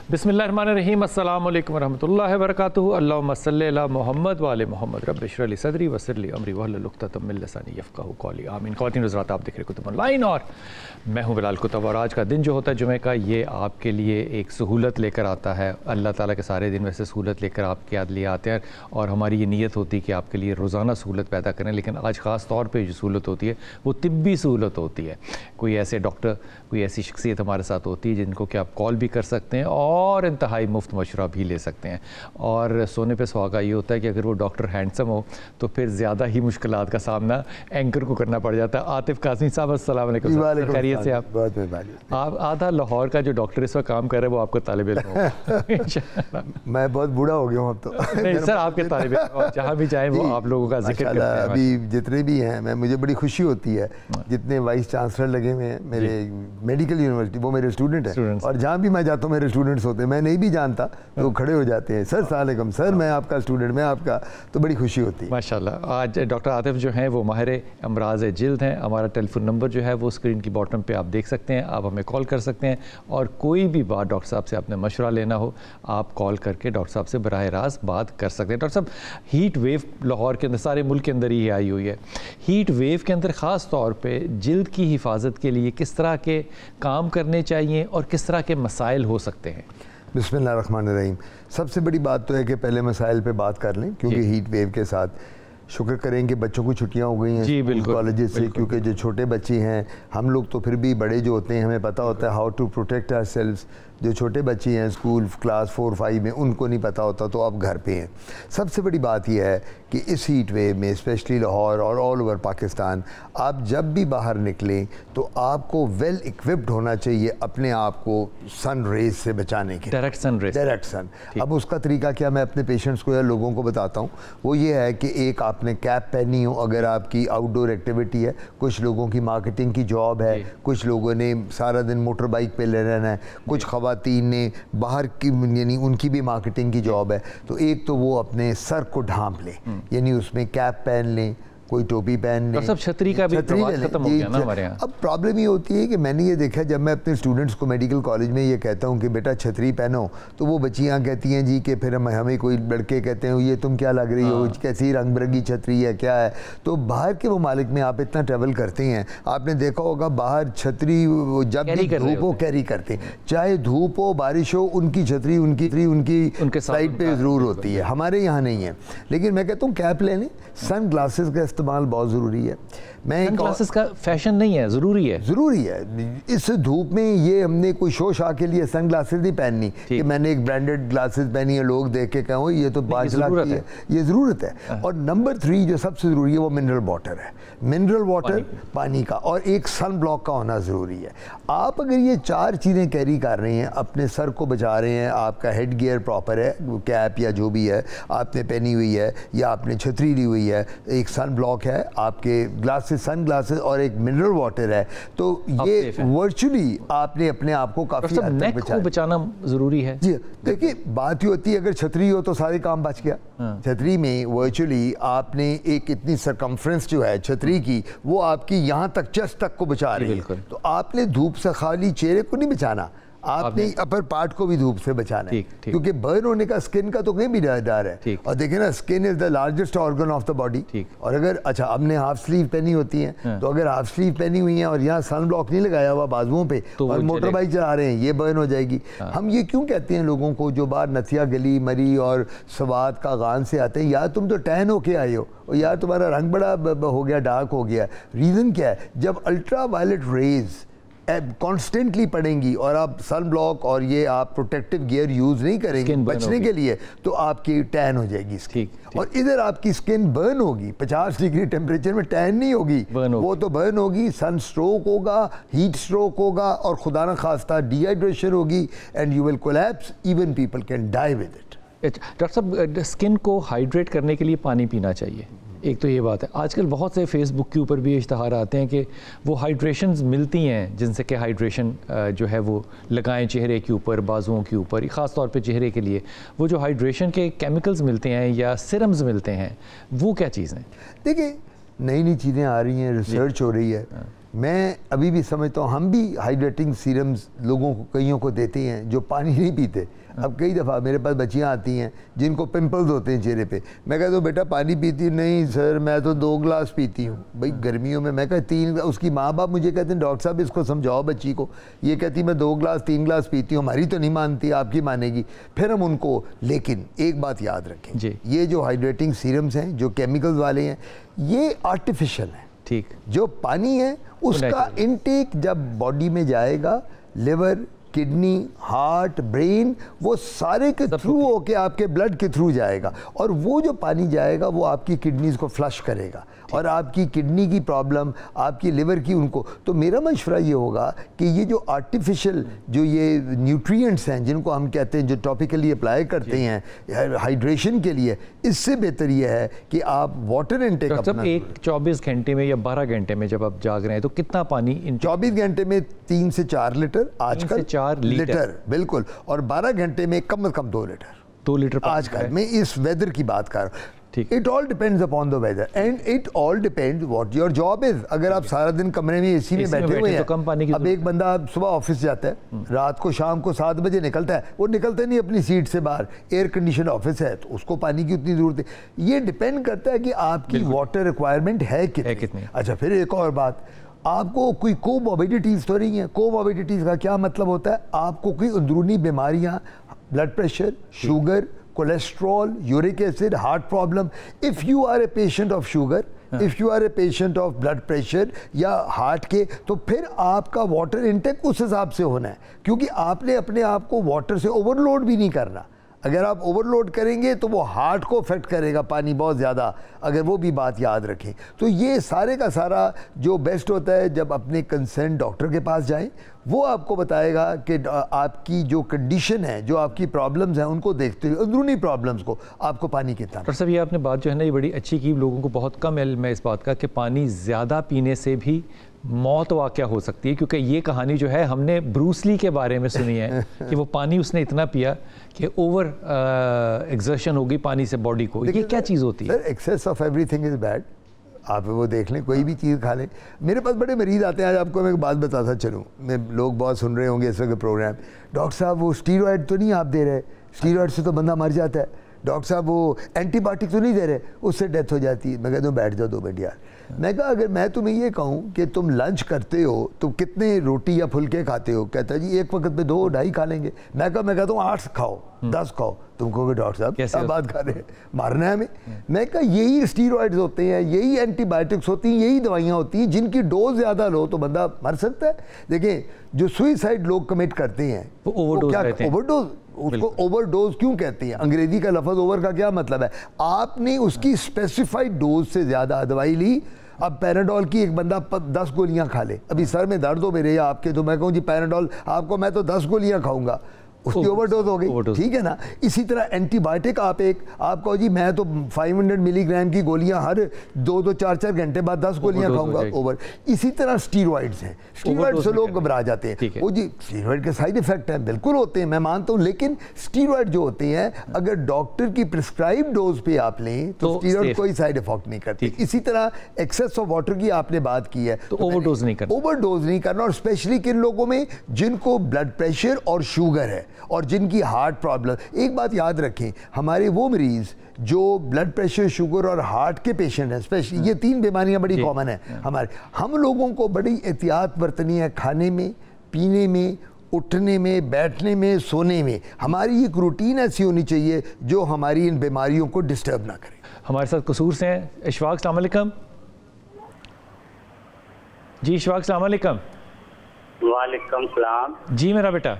बिस्मिल्लाहिर्रहमानिर्रहीम। अस्सलाम वालेकुम वरहमतुल्लाहि वबरकातुहू। अल्लाहुम्मा सल्लि अला मोहम्मद व आले मोहम्मद। रब्बि इश्रह ली सदरी वयस्सिर ली अमरी वहलुल उक़दतम मिन लिसानी यफ़क़हू क़ौली। आमीन। ख़वातीन हज़रात, आप देख रहे कुतुब ऑनलाइन और मैं हूँ बिलाल कुतुब। और आज का दिन जो होता है जुमे का, ये आपके लिए एक सहूलत लेकर आता है। अल्लाह ताला के सारे दिन वैसे सहूलत लेकर आपके लिए आते हैं और हमारी ये नीयत होती है कि आपके लिए रोज़ाना सहूलत पैदा करें। लेकिन आज ख़ास तौर पर जो सहूलत होती है वो तिब्बी सहूलत होती है। कोई ऐसे डॉक्टर, कोई ऐसी शख्सियत हमारे साथ होती है जिनको कि आप कॉल भी कर सकते हैं और इंतहाई मुफ्त मशवरा भी ले सकते हैं। और सोने पे सुहागा ये होता है कि अगर वो डॉक्टर हैंडसम हो तो फिर ज़्यादा ही मुश्किलात का सामना एंकर को करना पड़ जाता है। आतिफ काज़मी साहब, अस्सलाम वालेकुम। खैरियत से? आप आधा लाहौर का जो डॉक्टर इस वक्त काम कर रहे हैं वो आपको तालिब इल्म हो। मैं बहुत बूढ़ा हो गया हूँ अब तो। नहीं सर, आपके तालिब इल्म जहाँ भी जाएँ वो आप लोगों का जिक्र करते हैं। अभी जितने भी हैं, मुझे बड़ी खुशी होती है जितने वाइस चांसलर लगे हुए हैं मेरे मेडिकल यूनिवर्सिटी, वो मेरे स्टूडेंट हैं। और जहाँ भी मैं जाता हूँ मेरे स्टूडेंट्स होते हैं। मैं नहीं भी जानता तो खड़े हो जाते हैं, सर अस्सलाम वालेकुम, सर मैं आपका स्टूडेंट, मैं आपका, तो बड़ी खुशी होती है माशाल्लाह। आज डॉक्टर आतिफ जो हैं वो माहिर अमराज जिल्द हैं। हमारा टेलीफोन नंबर जो है वो स्क्रीन की बॉटम पे आप देख सकते हैं। आप हमें कॉल कर सकते हैं और कोई भी बात डॉक्टर साहब से आपने मशवरा लेना हो, आप कॉल करके डॉक्टर साहब से बराह रास्त बात कर सकते हैं। डॉक्टर साहब, हीट वेव लाहौर के अंदर, सारे मुल्क के अंदर ही आई हुई है। हीट वेव के अंदर ख़ास तौर पर जिल्द की हिफाजत के लिए किस तरह के काम करने चाहिए और किस तरह के मसाइल हो सकते हैं? बिस्मिल्लाहिर्रहमानिर्रहीम। सबसे बड़ी बात तो है कि पहले मसाइल पे बात कर लें, क्योंकि हीट वेव के साथ शुक्र करें कि बच्चों को छुट्टियां हो गई हैं कॉलेजेस से, क्योंकि जो छोटे बच्चे हैं, हम लोग तो फिर भी बड़े जो होते हैं हमें पता होता है हाउ टू प्रोटेक्ट आवरसेल्व्स। जो छोटे बच्चे हैं स्कूल क्लास 4-5 में, उनको नहीं पता होता, तो आप घर पे हैं। सबसे बड़ी बात यह है कि इस हीट वेव में स्पेशली लाहौर और ऑल ओवर पाकिस्तान, आप जब भी बाहर निकलें तो आपको वेल इक्विप्ड होना चाहिए अपने आप को सन रेज से बचाने के। Direct sun rays, direct sun. अब उसका तरीका क्या मैं अपने पेशेंट्स को या लोगों को बताता हूँ, वो ये है कि एक आपने कैप पहनी हो अगर आपकी आउटडोर एक्टिविटी है। कुछ लोगों की मार्केटिंग की जॉब है, कुछ लोगों ने सारा दिन मोटर बाइक पे ले रहना है, कुछ ख़वातीन ने बाहर की यानी उनकी भी मार्केटिंग की जॉब है। तो एक तो वो अपने सर को ढांप लें, यानी उसमें कैप पहन लें, कोई टोपी पहन ले। सब छतरी का भी रिवाज खत्म हो गया ना हमारे यहाँ। अब प्रॉब्लम ये होती है कि मैंने ये देखा, जब मैं अपने स्टूडेंट्स को मेडिकल कॉलेज में ये कहता हूँ कि बेटा छतरी पहनो, तो वो बच्चियाँ कहती हैं जी कि फिर हमें कोई लड़के कहते हैं ये तुम क्या लग रही हो, कैसी रंग बिरंगी छतरी है, क्या है। तो बाहर के ममालिक में आप इतना ट्रैवल करते हैं, आपने देखा होगा बाहर छतरी जब भी धूप हो कैरी करते हैं, चाहे धूप हो बारिश हो, उनकी छतरी उनकी साइड पे ज़रूर होती है। हमारे यहाँ नहीं है। लेकिन मैं कहता हूँ कैप ले लें, सन ग्लासेस का इस्तेमाल बहुत ज़रूरी है। सन ग्लासेस का फैशन नहीं है, ज़रूरी है, ज़रूरी है। इस धूप में ये हमने कोई शो शाह के लिए सन ग्लासेस नहीं पहननी कि मैंने एक ब्रांडेड ग्लासेस पहनी है, लोग देख के कहो ये तो 5 लाख की है। ये ज़रूरत है। और नंबर 3 जो सबसे ज़रूरी है वो मिनरल वाटर है। मिनरल वाटर, पानी का, और एक सन ब्लॉक का होना ज़रूरी है। आप अगर ये 4 चीज़ें कैरी कर रहे हैं, अपने सर को बचा रहे हैं, आपका हेड गियर प्रॉपर है, कैप या जो भी है आपने पहनी हुई है, या आपने छतरी ली हुई है, एक सन ब्लॉक है, आपके ग्लासेस सन ग्लासेस और एक मिनरल वाटर है, तो ये वर्चुअली आपने अपने आप को काफ़ी हद तक बचाना ज़रूरी है। जी देखिए, बात ही होती है अगर छतरी हो तो सारे काम बच गया। छतरी में वर्चुअली आपने एक इतनी सरकमफ्रेंस जो है छतरी की, वो आपकी यहाँ तक चेस्ट तक को बचा रही है। तो आपने धूप से खाली चेहरे को नहीं बचाना, आपने अपर पार्ट को भी धूप से बचाना है, क्योंकि बर्न होने का स्किन का तो कहीं भी डर है। और देखें ना, skin is the largest organ of the body. और अगर अच्छा हमने हाफ स्लीव पहनी होती है, तो अगर हाफ स्लीव पहनी हुई है और यहाँ सन ब्लॉक नहीं लगाया हुआ बाजुओं पे और मोटर बाइक चला रहे हैं, ये बर्न हो जाएगी। हम ये क्यों कहते हैं लोगों को जो बाहर नथिया गली मरी और सवात का गान से आते हैं, यार तुम तो टैन होके आए हो और यार तुम्हारा रंग बड़ा हो गया, डार्क हो गया। रीज़न क्या है? जब अल्ट्रा वायलेट रेज कॉन्स्टेंटली पड़ेंगी और आप सन ब्लॉक और ये आप प्रोटेक्टिव गियर यूज़ नहीं करेंगे बचने के लिए, तो आपकी टैन हो जाएगी स्किन। और इधर आपकी स्किन बर्न होगी, 50 डिग्री टेम्परेचर में टैन नहीं होगी, वो तो बर्न होगी, सन स्ट्रोक होगा, हीट स्ट्रोक होगा, और खुदा न खास्ता डिहाइड्रेशन होगी, and you will collapse, even people can die with it. Doctor साहब, स्किन को हाइड्रेट करने के लिए पानी पीना चाहिए, एक तो ये बात है। आजकल बहुत से फेसबुक के ऊपर भी इश्तहार आते हैं कि वो हाइड्रेशंस मिलती हैं जिनसे कि हाइड्रेशन जो है वो लगाएं चेहरे के ऊपर, बाजुओं के ऊपर, ख़ास तौर पे चेहरे के लिए। वो जो हाइड्रेशन के केमिकल्स मिलते हैं या सिरम्स मिलते हैं, वो क्या चीज़ हैं? देखिए, नई नई चीज़ें आ रही हैं, रिसर्च हो रही है। मैं अभी भी समझता हूँ, हम भी हाइड्रेटिंग सीरम्स लोगों को कईयों को देते हैं जो पानी नहीं पीते। अब कई दफ़ा मेरे पास बच्चियाँ आती हैं जिनको पिंपल्स होते हैं चेहरे पे, मैं कहता हूँ बेटा पानी पीती? नहीं सर मैं तो 2 गिलास पीती हूँ। भाई गर्मियों में मैं कहता 3, उसकी माँ बाप मुझे कहते हैं डॉक्टर साहब इसको समझाओ बच्ची को, ये कहती मैं 2 गिलास 3 गिलास पीती हूँ, हमारी तो नहीं मानती, आपकी मानेगी। फिर हम उनको, लेकिन एक बात याद रखें जी, ये जो हाइड्रेटिंग सीरम्स हैं जो केमिकल्स वाले हैं ये आर्टिफिशियल हैं। ठीक, जो पानी है उसका इनटेक जब बॉडी में जाएगा, लिवर, किडनी, हार्ट, ब्रेन, वो सारे के थ्रू होके आपके ब्लड के थ्रू जाएगा, और वो जो पानी जाएगा वो आपकी किडनीज को फ्लश करेगा और आपकी किडनी की प्रॉब्लम, आपकी लिवर की उनको। तो मेरा मशवरा ये होगा कि ये जो आर्टिफिशियल जो ये न्यूट्रिएंट्स हैं जिनको हम कहते हैं, जो टॉपिकली अप्लाई करते हैं हाइड्रेशन के लिए, इससे बेहतर ये है कि आप वाटर इनटेक अपना 24 घंटे में या 12 घंटे में जब आप जाग रहे हैं तो कितना पानी 24 घंटे में 3 से 4 लीटर आजकल, 4 लीटर बिल्कुल, और 12 घंटे में कम से कम 2 लीटर, 2 लीटर आजकल। मैं इस वेदर की बात कर रहा हूँ। It all depends upon the weather and it all depends what your job is। अगर आप सारा दिन कमरे में एसी में बैठे हुए हैं, तो कम पानी की अब एक बंदा सुबह ऑफिस जाता है, रात को शाम को 7 बजे निकलता है, वो निकलता नहीं अपनी सीट से बाहर, एयर कंडीशन ऑफिस है तो उसको पानी की उतनी जरूरत है। ये डिपेंड करता है कि आपकी वाटर रिक्वायरमेंट है कितनी। अच्छा, फिर एक और बात, आपको कोई कोमॉर्बिडिटीज तो नहीं है। कोमॉर्बिडिटीज का क्या मतलब होता है? आपको कोई अंदरूनी बीमारियां, blood pressure, sugar, cholesterol, uric acid, heart problem. If you are a patient of sugar, if you are a patient of blood pressure या हार्ट के, तो फिर आपका वाटर इनटेक उस हिसाब से होना है, क्योंकि आपने अपने आप को वाटर से ओवरलोड भी नहीं करना। अगर आप ओवरलोड करेंगे तो वो हार्ट को अफेक्ट करेगा पानी बहुत ज़्यादा, अगर वो भी बात याद रखें। तो ये सारे का सारा जो बेस्ट होता है जब अपने कंसर्न डॉक्टर के पास जाएं, वो आपको बताएगा कि आपकी जो कंडीशन है, जो आपकी प्रॉब्लम्स हैं, उनको देखते हुए अंदरूनी प्रॉब्लम्स को आपको पानी कितना। डॉक्टर साहब, ये आपने बात जो है ना ये बड़ी अच्छी की, लोगों को बहुत कम इल्म है इस बात का कि पानी ज़्यादा पीने से भी मौत वाक़या हो सकती है, क्योंकि ये कहानी जो है हमने ब्रूस ली के बारे में सुनी है कि वो पानी उसने इतना पिया कि ओवर एक्सर्शन हो गई पानी से बॉडी को। ये क्या चीज़ होती है? Excess of everything is bad. आप वो देख लें, कोई भी चीज़ खा लें। मेरे पास बड़े मरीज़ आते हैं, आज आपको मैं एक बात बताता चलूँ, मैं लोग बहुत सुन रहे होंगे इस वक्त प्रोग्राम, डॉक्टर साहब वो स्टीरॉयड तो नहीं आप दे रहे, स्टीरॉयड से तो बंदा मर जाता है, डॉक्टर साहब वो एंटीबायोटिक तो नहीं दे रहे, उससे डेथ हो जाती है। मैं कहता हूँ बैठ जाओ 2 मिनट यार। मैं कहा अगर मैं तुम्हें ये कहूँ कि तुम लंच करते हो तो कितने रोटी या फुलके खाते हो? कहता है जी एक वक्त पे 2-2.5 खा लेंगे। मैं कहता हूँ 8 खाओ, 10 खाओ। तुम कहोगे डॉक्टर साहब क्या बात कर रहे हैं, मारना है हमें? मैं कहा यही स्टीरॉइड्स होते हैं, यही एंटीबायोटिक्स होती हैं, यही दवाइयाँ होती हैं जिनकी डोज ज़्यादा लो तो बंदा मर सकता है। देखिए जो सुइसाइड लोग कमिट करते हैं वो ओवरडोज, उसको ओवरडोज क्यों कहते हैं? अंग्रेजी का लफ्ज़ ओवर का क्या मतलब है? आपने उसकी स्पेसिफाइड डोज से ज़्यादा दवाई ली। अब पैराडोल की एक बंदा 10 गोलियां खा ले, अभी सर में दर्द हो मेरे या आपके, तो मैं कहूँ जी पैराडोल आपको, मैं तो 10 गोलियां खाऊंगा, उसकी ओवरडोज हो गई। ठीक है ना? इसी तरह एंटीबायोटिक आप कहो जी मैं तो 500 मिलीग्राम की गोलियां हर 2-2, 4-4 घंटे बाद 10 गोलियां खाऊंगा, ओवर। इसी तरह स्टीरॉइड्स हैं, स्टीरॉइड से लोग घबरा जाते हैं। वो जी स्टीरॉइड के साइड इफेक्ट हैं, बिल्कुल होते हैं, मैं मानता हूँ, लेकिन स्टीरॉइड जो होते हैं अगर डॉक्टर की प्रिस्क्राइब डोज पे आप लें तो स्टीरॉइड कोई साइड इफेक्ट नहीं करती। इसी तरह एक्सेस ऑफ वाटर की आपने बात की है, तो ओवरडोज नहीं करना, और स्पेशली किन लोगों में जिनको ब्लड प्रेशर और शुगर है और जिनकी हार्ट प्रॉब्लम। एक बात याद रखें, हमारे वो मरीज़ जो ब्लड प्रेशर, शुगर और हार्ट के पेशेंट हैं, स्पेशली ये 3 बीमारियां बड़ी कॉमन है हमारे, हम लोगों को बड़ी एहतियात बरतनी है खाने में, पीने में, उठने में, बैठने में, सोने में। हमारी एक रूटीन ऐसी होनी चाहिए जो हमारी इन बीमारियों को डिस्टर्ब ना करे। हमारे साथ कसूर से हैं इशफाक, अस्सलाम वालेकुम जी। इशफाक अस्सलाम वालेकुम। वालेकुम सलाम जी मेरा बेटा।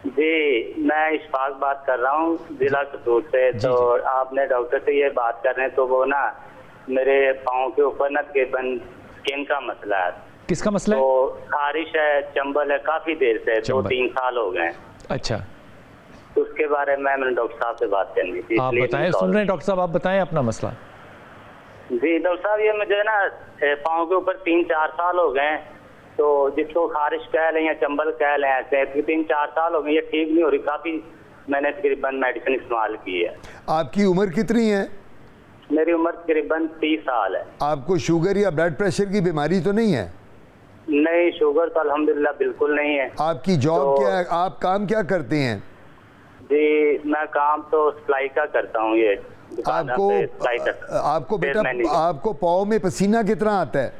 जी मैं इशफाक बात कर रहा हूँ जिला कसूर से। तो आपने डॉक्टर से ये बात कर रहे हैं, तो वो ना मेरे पाँव के ऊपर ना तकरीबन स्किन का मसला है। किसका मसला है? तो खारिश है, चंबल है, काफी देर से 2-3 साल हो गए। अच्छा, तो उसके बारे में मैंने डॉक्टर साहब से बात करनी थी। आप बताएं, सुन रहे हैं डॉक्टर साहब, आप बताएं अपना मसला। जी डॉक्टर साहब, ये मुझे ना पाँव के ऊपर 3-4 साल हो गए, तो जिसको खारिश कह लें या चंबल कह लें, ऐसे 3-4 साल हो गए, ये ठीक नहीं हो रही। काफी मैंने तकरीबन मेडिसिन इस्तेमाल की है। आपकी उम्र कितनी है? मेरी उम्र तकरीबन 30 साल है। आपको शुगर या ब्लड प्रेशर की बीमारी तो नहीं है? نہیں शुगर तो अल्हम्दुलिल्लाह बिल्कुल नहीं है। आपकी जॉब क्या है, आप काम क्या करते हैं? जी मैं काम तो सप्लाई का करता हूँ, ये आपको बेटा आपको पाँव में पसीना कितना आता है?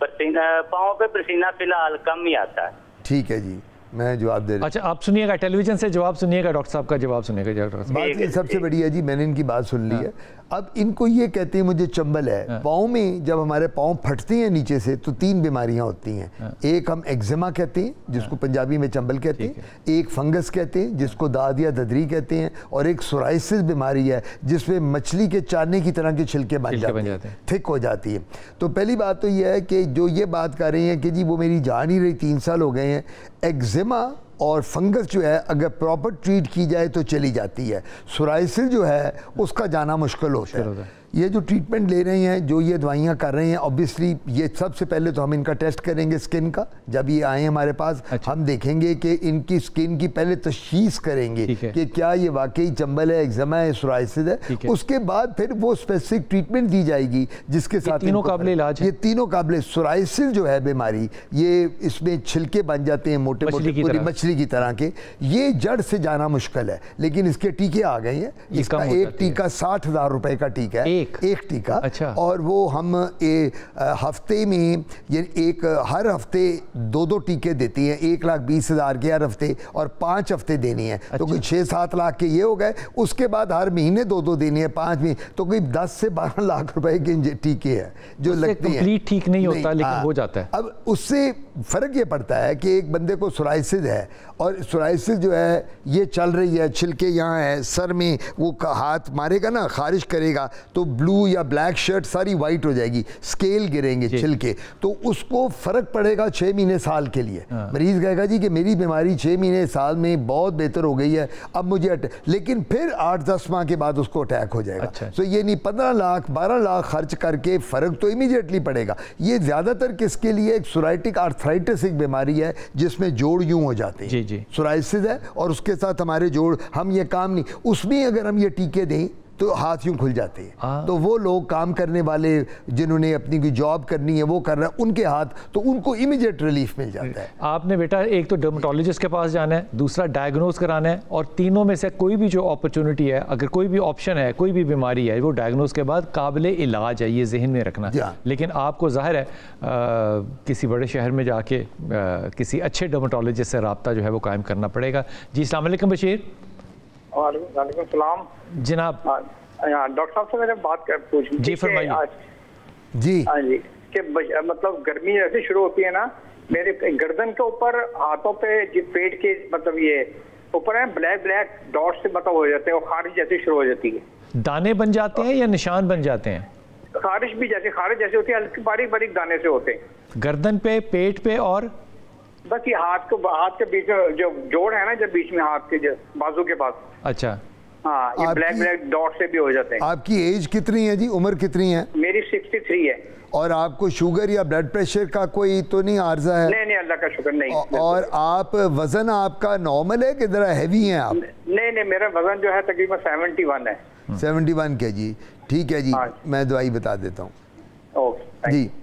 पसीना पाँव पे पसीना फिलहाल कम ही आता है। ठीक है जी, मैं जवाब दे रहा हूं। अच्छा आप सुनिएगा, टेलीविजन से जवाब सुनिएगा, डॉक्टर साहब का जवाब सुनिएगा। डॉक्टर साहब बात ये सबसे बड़ी है जी, मैंने इनकी बात सुन ली है। अब इनको ये कहते हैं मुझे चंबल है। पाँव में जब हमारे पाँव फटते हैं नीचे से तो 3 बीमारियां होती हैं। एक हम एक्जिमा कहते हैं जिसको पंजाबी में चंबल कहते हैं, एक फंगस कहते हैं जिसको दाद या ददरी कहते हैं, और एक सोराइसिस बीमारी है जिसमें मछली के चारने की तरह के छिलके बन जाते हैं, थिक हो जाती है। तो पहली बात तो यह है कि जो ये बात कर रही हैं कि जी वो मेरी जा नहीं रही, 3 साल हो गए हैं, एक्जिमा और फंगस जो है अगर प्रॉपर ट्रीट की जाए तो चली जाती है। सोराइसिस जो है उसका जाना मुश्किल होता है। ये जो ट्रीटमेंट ले रहे हैं, जो ये दवाइयाँ कर रहे हैं, ऑब्वियसली ये सबसे पहले तो हम इनका टेस्ट करेंगे स्किन का। जब ये आए हमारे पास हम देखेंगे कि इनकी स्किन की पहले तशखीस करेंगे कि क्या ये वाकई चंबल है, एक्जिमा है, सोराइसिस है। उसके बाद फिर वो स्पेसिफिक ट्रीटमेंट दी जाएगी जिसके साथ तीनों काबिल इलाज है। ये तीनों काबिल। सोराइसिस जो है बीमारी, ये इसमें छिलके बन जाते हैं मोटे मोटे पूरी मछली की तरह के, ये जड़ से जाना मुश्किल है, लेकिन इसके टीके आ गए हैं। इसका एक टीका 60,000 रुपए का टीका है, एक टीका। अच्छा। और वो हम हफ्ते में ये हर हफ्ते 2 टीके देती हैं, 1,20,000 के हर हफ्ते, और 5 हफ्ते देनी है। तो कोई 6-7 लाख के ये हो गए। उसके बाद हर महीने 2 देनी है, 5 महीने, तो कोई 10 से 12 लाख रुपए के टीके हैं जो लगते हैं। ठीक नहीं होता लेकिन हो जाता है। अब उससे फर्क ये पड़ता है कि एक बंदे को सोराइसिस है, और सोराइसिस जो है ये चल रही है, छिलके यहाँ है, सर में वो हाथ मारेगा ना, खारिश करेगा तो ब्लू या ब्लैक शर्ट सारी वाइट हो जाएगी, स्केल गिरेंगे छिलके, तो उसको फर्क पड़ेगा 6 महीने साल के लिए। मरीज कहेगा जी कि मेरी बीमारी 6 महीने साल में बहुत बेहतर हो गई है, अब मुझे लेकिन फिर 8-10 माह के बाद उसको अटैक हो जाएगा। तो ये नहीं 15 लाख 12 लाख खर्च करके फर्क तो इमीडिएटली पड़ेगा। ये ज्यादातर किसके लिए? एक सोराइटिक आर्थराइटिस एक बीमारी है जिसमें जोड़ यूं हो जाते हैं। सोराइसिस है और उसके साथ हमारे जोड़, हम ये काम नहीं, उसमें अगर हम ये टीके दें तो हाथ यूं खुल जाते हैं। तो वो लोग काम करने वाले जिन्होंने अपनी कोई जॉब करनी है वो कर रहे हैं, उनके हाथ, तो उनको इमीडिएट रिलीफ मिल जाता है। आपने बेटा एक तो डर्मेटोलॉजिस्ट के पास जाना है, दूसरा डायग्नोज कराना है, और तीनों में से कोई भी जो अपॉर्चुनिटी है, अगर कोई भी ऑप्शन है, कोई भी बीमारी है, वो डायग्नोज के बाद काबिले इलाज है, ये जहन में रखना। लेकिन आपको जाहिर है किसी बड़े शहर में जाके किसी अच्छे डर्मेटोलॉजिस्ट से रब्ता जो है वो कायम करना पड़ेगा। जी अस्सलाम वालेकुम बशीर। वालेकुम सलाम जनाब। डॉक्टर साहब से मैंने बात पूछनी जी फरमाइए। जी हाँ जी, कि मतलब गर्मी जैसे शुरू होती है ना, मेरे गर्दन के ऊपर, हाथों पे, पेट के मतलब ये ऊपर है ब्लैक ब्लैक डॉट से मतलब हो जाते हैं, और खारिश जैसे शुरू हो जाती है। दाने बन जाते हैं या निशान बन जाते हैं? खारिश भी जैसे खारिश जैसे होती है, हल्की बारीक बारीक दाने से होते हैं। गर्दन पे, पेट पे, और बस ये हाथ के बीच में जो जोड़ है ना, जब बीच में हाथ के बाजू के पास। अच्छा हाँ, ये ब्लैक ब्लैक डॉट से भी हो जाते हैं। आपकी एज कितनी है जी, उम्र कितनी है? मेरी 63 है। और आपको शुगर या ब्लड प्रेशर का कोई तो नहीं आर्जा है? नहीं, अल्लाह का शुक्र नहीं। और आप वजन आपका नॉर्मल है कि जरा हैवी हैं आप? नहीं, मेरा वजन जो है तकरीबन 71 है। 71 kg, ठीक है जी। मैं दवाई बता देता हूँ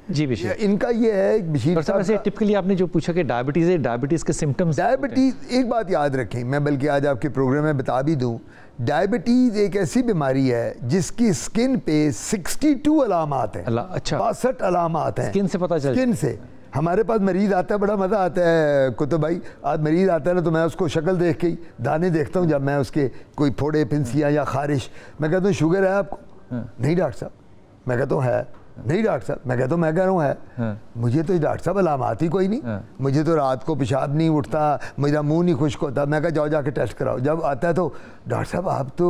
जी बशीर। इनका ये है बशीर साहब, वैसे टिपिकली आपने जो पूछा कि डायबिटीज है, डायबिटीज के सिम्टम्स। डायबिटीज एक बात याद रखें, मैं बल्कि आज आपके प्रोग्राम में बता भी दूं, डायबिटीज एक ऐसी बीमारी है जिसकी स्किन पे 62 अलामात हैं। अच्छा, 62 अलामात हैं। स्किन से पता चलता है? स्किन से। हमारे पास मरीज आता है, बड़ा मज़ा आता है कुतुब भाई, आज मरीज आता है ना तो मैं उसको शक्ल देख के ही दाने देखता हूँ। जब मैं उसके कोई फोड़े, फिंसियाँ या खारिश, मैं कहता हूँ शुगर है आपको? नहीं डॉक्टर साहब। मैं कहता हूँ है? नहीं डॉक्टर साहब। मैं कहता हूँ, मैं कह रहा हूँ है। मुझे तो डॉक्टर साहब अलामात ही कोई नहीं। मुझे तो रात को पेशाब नहीं उठता, मेरा मुंह नहीं खुश्क होता। मैं कहा जाओ जाके टेस्ट कराओ। जब आता है तो डॉक्टर साहब आप तो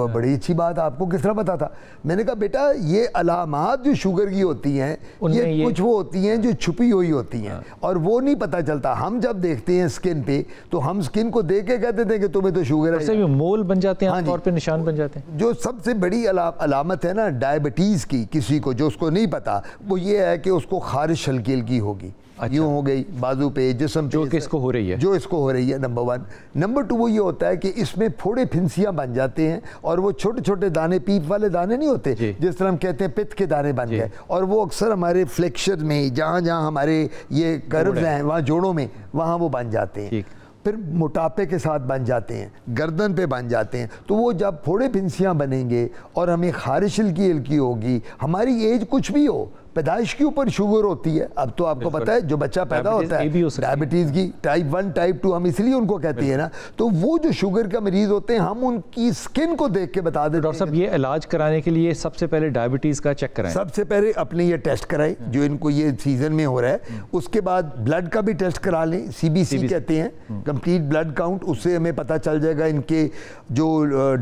बड़ी अच्छी बात, आपको किस तरह पता था? मैंने कहा बेटा ये अलामात जो शुगर की होती हैं, ये कुछ वो होती हैं जो छुपी हुई होती हैं, और वो नहीं पता चलता। हम जब देखते हैं स्किन पे तो हम स्किन को देख के कहते थे कि तुम्हें तो शुगर है। मोल बन जाते हैं, आमतौर पे निशान बन जाते हैं। जो सबसे बड़ी अलामत है ना डायबिटीज की, किसी को जो उसको नहीं पता, वो ये है कि उसको खारिश हल्की हल्की होगी। यूँ हो गई बाजू पे, जिस्म पे, जो कि इसको हो रही है, जो इसको हो रही है, नंबर 1। नंबर 2 वो ये होता है कि इसमें फोड़े फिंसियाँ बन जाते हैं, और वो छोटे छोटे दाने, पीप वाले दाने नहीं होते, जिस तरह हम कहते हैं पित्त के दाने बन गए, और वो अक्सर हमारे फ्लेक्शन में, जहाँ जहाँ हमारे ये कर्व्स हैं, वहाँ जोड़ों में, वहाँ वो बन जाते हैं। फिर मोटापे के साथ बन जाते हैं, गर्दन पे बन जाते हैं। तो वो जब फोड़े फिंसियाँ बनेंगे और हमें खारिश हल्की हल्की होगी, हमारी एज कुछ भी हो, पैदाइश के ऊपर शुगर होती है। अब तो आपको पता है जो बच्चा पैदा होता है डायबिटीज़ की टाइप 1 टाइप 2 हम इसलिए उनको कहते हैं ना, तो वो जो शुगर का मरीज़ होते हैं हम उनकी स्किन को देख के बता देते हैं। डॉक्टर साहब ये इलाज कराने के लिए सबसे पहले डायबिटीज़ का चेक कराएं, सबसे पहले अपने ये टेस्ट कराएं जो इनको ये सीजन में हो रहा है, उसके बाद ब्लड का भी टेस्ट करा लें, CBC कहते हैं, कंप्लीट ब्लड काउंट, उससे हमें पता चल जाएगा इनके जो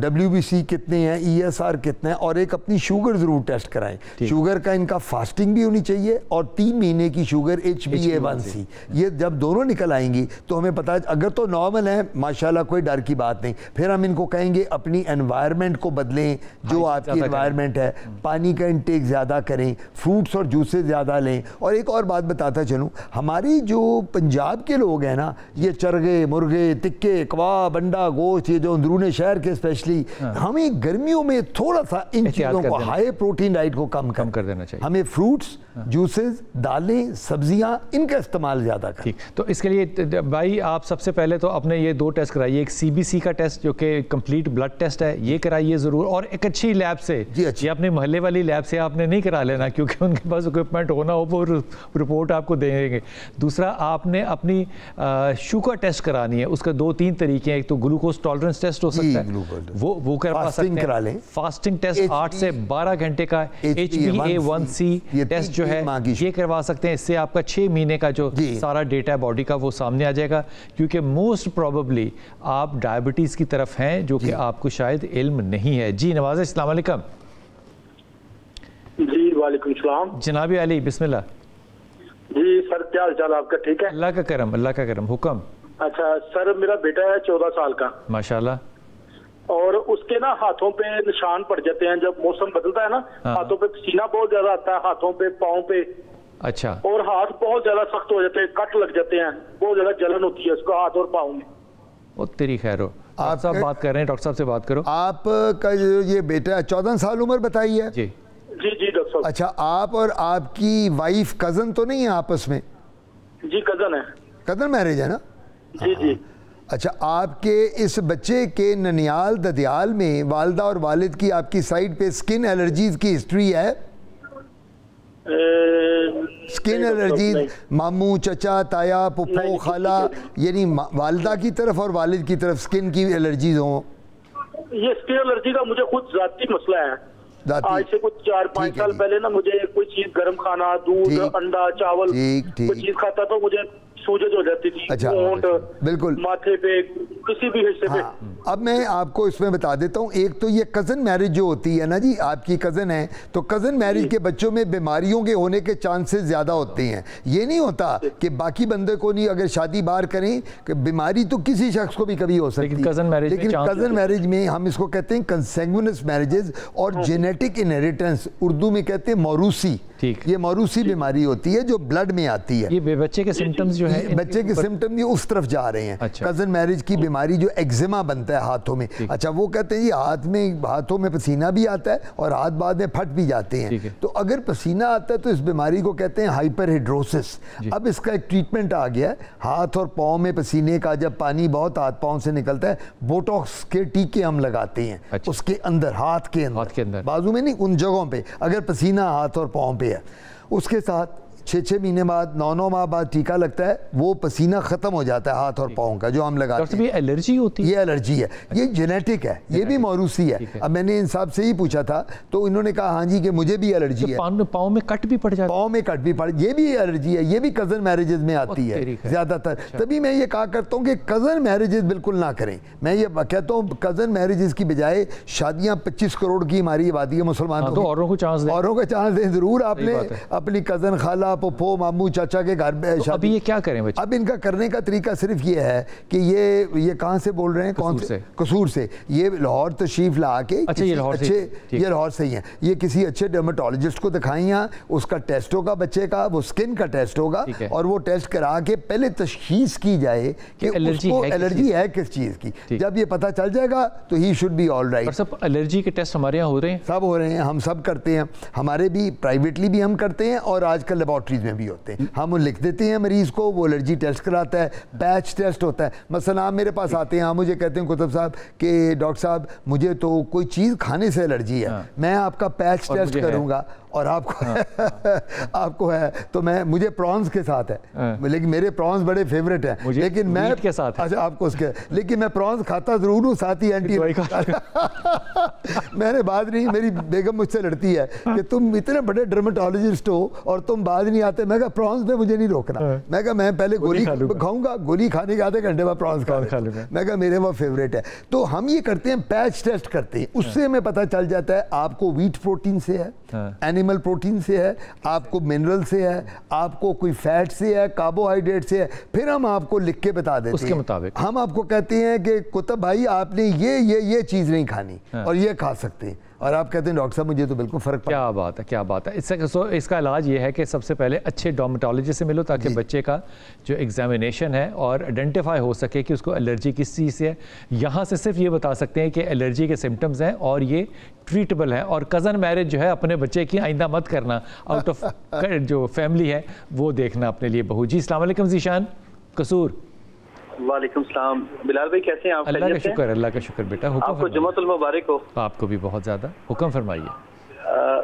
WBC कितने हैं, ESR कितना है, और एक अपनी शुगर ज़रूर टेस्ट कराएं। शुगर का इनका फास्टिंग भी होनी चाहिए, और 3 महीने की शुगर HbA1c, ये जब दोनों निकल आएंगी तो हमें पता है, अगर तो नॉर्मल है माशाल्लाह कोई डर की बात नहीं। फिर हम इनको कहेंगे अपनी एनवायरनमेंट को बदलें, जो आपकी एनवायरनमेंट है, पानी का इंटेक ज़्यादा करें, फ्रूट्स और जूसेस ज़्यादा लें। और एक और बात बताता चलूँ, हमारी जो पंजाब के लोग हैं ना, ये चरगे, मुर्गे, टिक्के, कबाब, अंडा, गोश्त, ये जो अंदरूनी शहर के स्पेशली, हमें गर्मियों में थोड़ा सा इन चीज़ों को, हाई प्रोटीन डाइट को कम कर देना चाहिए। हमें फ्रूट्स, जूसेस, दालें, सब्जियां, इनका इस्तेमाल ज़्यादा करें। ठीक, तो इसके लिए भाई आप सबसे पहले तो अपने ये 2 टेस्ट कराइए, एक CBC का टेस्ट जो कि कंप्लीट ब्लड टेस्ट है, ये कराइए ज़रूर, और एक अच्छी लैब से, ये अपने मोहल्ले वाली लैब से आपने नहीं करा लेना, क्योंकि उनके पास इक्विपमेंट होना हो, वो रिपोर्ट आपको देंगे। दूसरा, आपने अपनी शुगर टेस्ट करानी है, उसका 2-3 तरीके हैं, एक तो ग्लूकोज टॉलरेंस टेस्ट हो सकता है, वो करवा सकते हैं, फास्टिंग टेस्ट 8 से 12 घंटे का, HbA1c टेस्ट जो है ये करवा सकते हैं। इससे आपका 6 महीने का जो सारा डेटा है बॉडी का वो सामने आ जाएगा, क्योंकि मोस्ट प्रोबेबली आप डायबिटीज की तरफ हैं, जो कि आपको शायद इल्म नहीं है। जी नवाज, अस्सलाम वालेकुम। जी वालेकुम सलाम। जनाब अली, बिस्मिल्लाह। जी सर, क्या हाल चाल आपका? ठीक है, अल्लाह का करम, अल्लाह का करम, हुक्म। अच्छा सर, मेरा बेटा है 14 साल का, माशाल्लाह, और उसके ना हाथों पे निशान पड़ जाते हैं जब मौसम बदलता है ना, हाथों पे पसीना बहुत ज्यादा आता है, हाथों पे, पाँव पे। अच्छा। और हाथ बहुत ज्यादा सख्त हो जाते हैं, कट लग जाते हैं, बहुत ज्यादा जलन होती है उसको हाथ और पाँव में। ओ तेरी खैर हो, आप साहब बात कर रहे हैं, डॉक्टर साहब से बात करो। आपका ये बेटा 14 साल उम्र बताई है? जी जी डॉक्टर साहब। अच्छा, आप और आपकी वाइफ कजन तो नहीं है आपस में? जी कजन है। कजन मैरिज है ना? जी जी। अच्छा, आपके इस बच्चे के ननियाल ददियाल में वालदा और वालिद की आपकी साइड पे स्किन एलर्जीज की हिस्ट्री है? स्किन एलर्जीज, मामू, चचा, ताया, पुप्पो, खाला, यानी वालदा की तरफ और वालिद की तरफ स्किन की एलर्जीज हों? ये स्किन एलर्जी का मुझे खुद जाती मसला है। आज से कुछ 4-5 साल पहले ना मुझे कोई चीज गर्म खाना, दूध, अंडा, चावल, कोई चीज खाता तो मुझे सूजन हो जाती थी। अच्छा, बिल्कुल, माथे पे, किसी भी हिस्से पे। अब मैं आपको इसमें बता देता हूँ, एक तो ये कज़न मैरिज जो होती है ना जी, आपकी कज़न है, तो कज़न मैरिज के बच्चों में बीमारियों के होने के चांसेस ज़्यादा होते हैं। ये नहीं होता कि बाकी बंदे को नहीं, अगर शादी बाहर करें कि बीमारी तो किसी शख्स को भी कभी हो सकती है, लेकिन कज़न मैरिज में हम इसको कहते हैं कंसेंगुइनस मैरिजेस और जेनेटिक इनहेरिटेंस, उर्दू में कहते हैं मौरूसी। ये मौरूसी बीमारी होती है जो ब्लड में आती है। ये बच्चे के सिम्टम्स जो है, बच्चे के सिम्टम ये उस तरफ जा रहे हैं। अच्छा। कज़न मैरिज की बीमारी जो एक्जिमा बनता है हाथों में, अच्छा वो कहते हैं ये हाथों में पसीना भी आता है और हाथ बाद में फट भी जाते हैं। तो अगर पसीना आता है तो इस बीमारी को कहते हैं हाइपरहिड्रोसिस। अब इसका एक ट्रीटमेंट आ गया है, हाथ और पाँव में पसीने का जब पानी बहुत हाथ पाँव से निकलता है, बोटॉक्स के टीके हम लगाते हैं। अच्छा। उसके अंदर, हाथ के अंदर, बाजू में नहीं, उन जगहों पे अगर पसीना हाथ और पाँव पे है। उसके साथ 6-6 महीने बाद, 9-9 माह बाद टीका लगता है, वो पसीना खत्म हो जाता है हाथ और पाँव का जो हम लगाते हैं। ये एलर्जी होती है? ये एलर्जी है, ये जेनेटिक है, ये भी मौरूसी है। अब मैंने इन साहब से ही पूछा था तो इन्होंने कहा हाँ जी कि मुझे भी एलर्जी है। पाँव में कट भी पड़ जाता है? पाँव में कट भी पड़, ये भी एलर्जी है, ये भी कज़न मैरिजेस में आती है ज़्यादातर। तभी मैं ये कहा करता हूँ कि कज़न मैरिजेस बिल्कुल ना करें। मैं ये कहता हूँ कज़न मैरिजेस की बजाय शादियाँ, 25 करोड़ की हमारी आबादी है मुसलमानों, तो औरों को चांस दें, औरों का चांस दें ज़रूर। आपने अपनी कज़न, खाला, पप्पो मामू चाचा के घर में शादी। अभी ये क्या करें बच्चे? अब इनका करने का तरीका सिर्फ ये है कि ये कहाँ से बोल रहे हैं, कौन से? कसूर से। ये लाहौर तशरीफ ला के, अच्छा ये लाहौर से ही हैं, ये किसी अच्छे डर्मेटोलॉजिस्ट को दिखाएं, यहाँ उसका टेस्ट होगा बच्चे का, वो स्किन का टेस्ट होगा, और वो टेस्ट करा के पहले तशखीस की जाए कि उसको एलर्जी है किस चीज़ की। जब ये पता चल जाएगा तो he should be all right. सब एलर्जी के टेस्ट हमारे यहाँ हो रहे हैं? सब हो रहे हैं, हम सब करते हैं, हमारे भी प्राइवेटली भी हम करते हैं और आजकल लेबॉर्ट्रीज में भी होते हैं। हम लिख देते हैं मरीज़ को, वो एलर्जी टेस्ट कराता है, पैच टेस्ट होता है। मसलन आप मेरे पास आते हैं, आप मुझे कहते हैं कुतुब साहब कि डॉक्टर साहब मुझे तो कोई चीज़ खाने से एलर्जी है, मैं आपका पैच टेस्ट करूँगा और आपको है तो मुझे प्रॉन्स के साथ है, लेकिन मेरे प्रॉन्स बड़े फेवरेट हैं, लेकिन मैं के साथ अच्छा आपको उसके, लेकिन मैं प्रॉन्स खाता ज़रूर हूँ, साथ ही एंटी मैंने बात नहीं, मेरी बेगम मुझसे लड़ती है कि तुम इतने बड़े डर्मेटोलॉजिस्ट हो और तुम बाद नहीं आते। मैं कहा प्रॉन्स में मुझे नहीं रोकना, मैं कहा मैं पहले गोली खाऊंगा, गोली खाने के आधे घंटे बाद प्रॉन्स खा लूँगा। मैं कहा मेरे वो फेवरेट है। तो हम ये करते हैं, पैच टेस्ट करते हैं, उससे हमें पता चल जाता है आपको व्हीट प्रोटीन से है, एनिमल प्रोटीन से है, आपको मिनरल से है, आपको कोई फैट से है, कार्बोहाइड्रेट से है, फिर हम आपको लिख के बता देते हैं। उसके मुताबिक हम आपको कहते हैं कि कुतुब भाई आपने ये चीज़ नहीं खानी और ये खा सकते हैं, और आप कहते हैं डॉक्टर साहब मुझे तो बिल्कुल फ़र्क पड़ा। क्या बात है, क्या बात है। इसका इलाज ये है कि सबसे पहले अच्छे डर्मेटोलॉजिस्ट से मिलो ताकि बच्चे का जो एग्जामिनेशन है और आइडेंटिफाई हो सके कि उसको एलर्जी किस चीज़ से है। यहाँ से सिर्फ ये बता सकते हैं कि एलर्जी के सिम्टम्स हैं और ये ट्रीटेबल है। और कज़न मैरिज जो है अपने बच्चे की आइंदा मत करना, आउट ऑफ जो फैमिली है वो देखना अपने लिए बहू। जी अस्सलाम वालेकुम ज़ीशान कसूर। वालेकुम सलाम। बिलाल भाई कैसे हैं आप? अल्लाह का शुक्र, अल्लाह का शुक्र बेटा। आपको जुम्मतुल मुबारक हो। आपको भी बहुत ज़्यादा। हुक्म फरमाइए।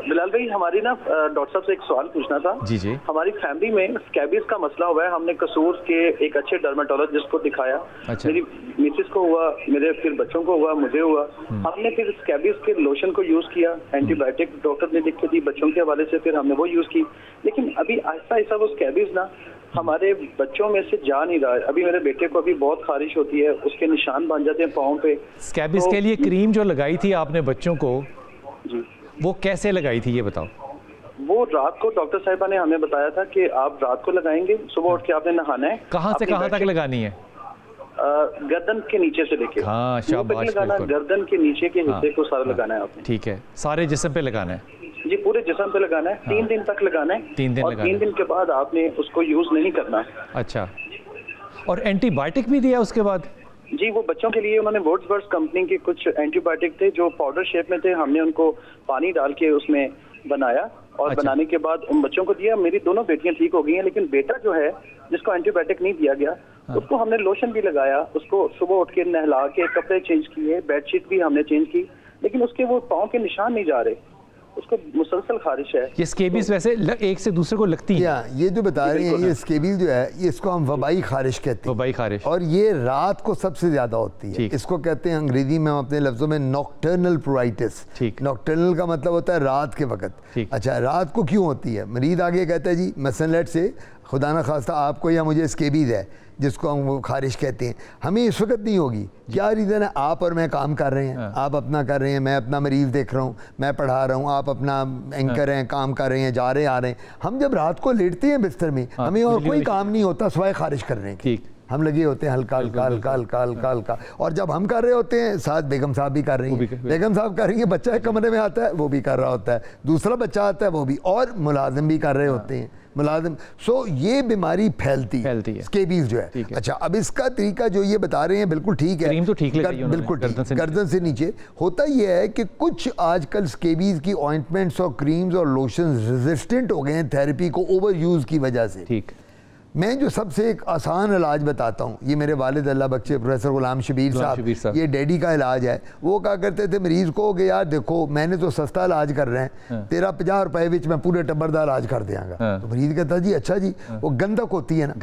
बिलाल भाई हमारी ना डॉक्टर साहब से एक सवाल पूछना था। जी जी। हमारी फैमिली में स्कैबीज का मसला हुआ है, हमने कसूर के एक अच्छे डर्मेटोलॉजिस्ट को दिखाया। अच्छा। मेरी मिसेस को हुआ, मेरे फिर बच्चों को हुआ, मुझे हुआ। हमने फिर स्कैबीज के लोशन को यूज किया, एंटीबायोटिक डॉक्टर ने लिख के दी बच्चों के हवाले से, फिर हमने वो यूज की। लेकिन अभी आहिस्ता आहिस्ता वो स्कैबीज ना हमारे बच्चों में से जा नहीं रहा है। अभी मेरे बेटे को अभी बहुत खारिश होती है, उसके निशान बन जाते हैं पाँव पे। स्कैबीज के लिए क्रीम जो लगाई थी आपने बच्चों को, जी वो कैसे लगाई थी ये बताओ? वो रात को डॉक्टर साहिबा ने हमें बताया था कि आप रात को लगाएंगे, सुबह उठ के आपने नहाना है। कहाँ से कहाँ तक लगानी है? गर्दन के नीचे से लेके। हाँ शाबाश। लगाना, गर्दन के नीचे के हिस्से को सारा लगाना है आपने। ठीक है, सारे जिस्म पे लगाना है? जी पूरे जिस्म पे लगाना है। 3 दिन तक लगाना है। 3 दिन लगाना है। 3 दिन के बाद आपने उसको यूज नहीं करना है। अच्छा, और एंटीबायोटिक भी दिया उसके बाद? जी वो बच्चों के लिए उन्होंने वुड्सवर्थ कंपनी के कुछ एंटीबायोटिक थे जो पाउडर शेप में थे, हमने उनको पानी डाल के उसमें बनाया और अच्छा। बनाने के बाद उन बच्चों को दिया। मेरी दोनों बेटियां ठीक हो गई हैं, लेकिन बेटा जो है जिसको एंटीबायोटिक नहीं दिया गया, उसको हमने लोशन भी लगाया, उसको सुबह उठ के नहला के कपड़े चेंज किए, बेडशीट भी हमने चेंज की, लेकिन उसके वो पाँव के निशान नहीं जा रहे, उसको मुसलसल खारिश है। ये स्केबीज वैसे एक से दूसरे को लगती है? ये जो बता रहे हैं ये स्केबीज जो है ये इसको हम वबाई खारिश कहते हैं। वबाई खारिश, और ये रात को सबसे ज्यादा होती है। इसको कहते हैं अंग्रेजी में, हम अपने लफ्जों में नॉक्टर्नल प्रोराइटिस। नॉक्टर्नल का मतलब होता है रात के वक्त। अच्छा, रात को क्यों होती है? मरीज आगे कहता है जी मसलन लेट से खुदा न खास्ता आपको या मुझे स्केबीज है जिसको हम वो खारिश कहते हैं, हमें इस वक्त नहीं होगी। क्या रीज़न है? आप और मैं काम कर रहे हैं, आप अपना कर रहे हैं, मैं अपना मरीज़ देख रहा हूँ, मैं पढ़ा रहा हूँ, आप अपना एंकर हैं, काम कर रहे हैं, जा रहे हैं आ रहे हैं। हम जब रात को लेटते हैं बिस्तर में, हमें और कोई काम नहीं होता सिवाय खारिश करने की। हम लगे होते हैं हल्का हल्का हल्का हल्का हल्का हल्का, और जब हम कर रहे होते हैं साथ बेगम साहब भी कर रही हैं, बेगम साहब कर रही हैं, बच्चा एक कमरे में आता है वो भी कर रहा होता है, दूसरा बच्चा आता है वो भी, और मुलाजिम भी कर रहे होते हैं मुलाजिम। सो ये बीमारी फैलती है स्केबीज जो है। अच्छा, अब इसका तरीका जो ये बता रहे हैं बिल्कुल ठीक है, क्रीम तो ठीक बिल्कुल ठीक, गर्दन से नीचे। होता ये है कि कुछ आजकल स्केबीज की ऑइंटमेंट्स और क्रीम्स और लोशंस रेजिस्टेंट हो गए हैं थेरेपी को ओवर यूज की वजह से। ठीक, मैं जो सबसे एक आसान इलाज बताता हूँ, ये मेरे वालिद अल्लाह बख्शे प्रोफेसर गुलाम शबीर साहब, ये डैडी का इलाज है। वो क्या करते थे मरीज़ को कि यार देखो मैंने तो सस्ता इलाज कर रहे हैं, तेरा 50 रुपए विच मैं पूरे टब्बर का इलाज कर देंगा। तो मरीज़ कहता जी अच्छा जी, वो गंदक होती है ना,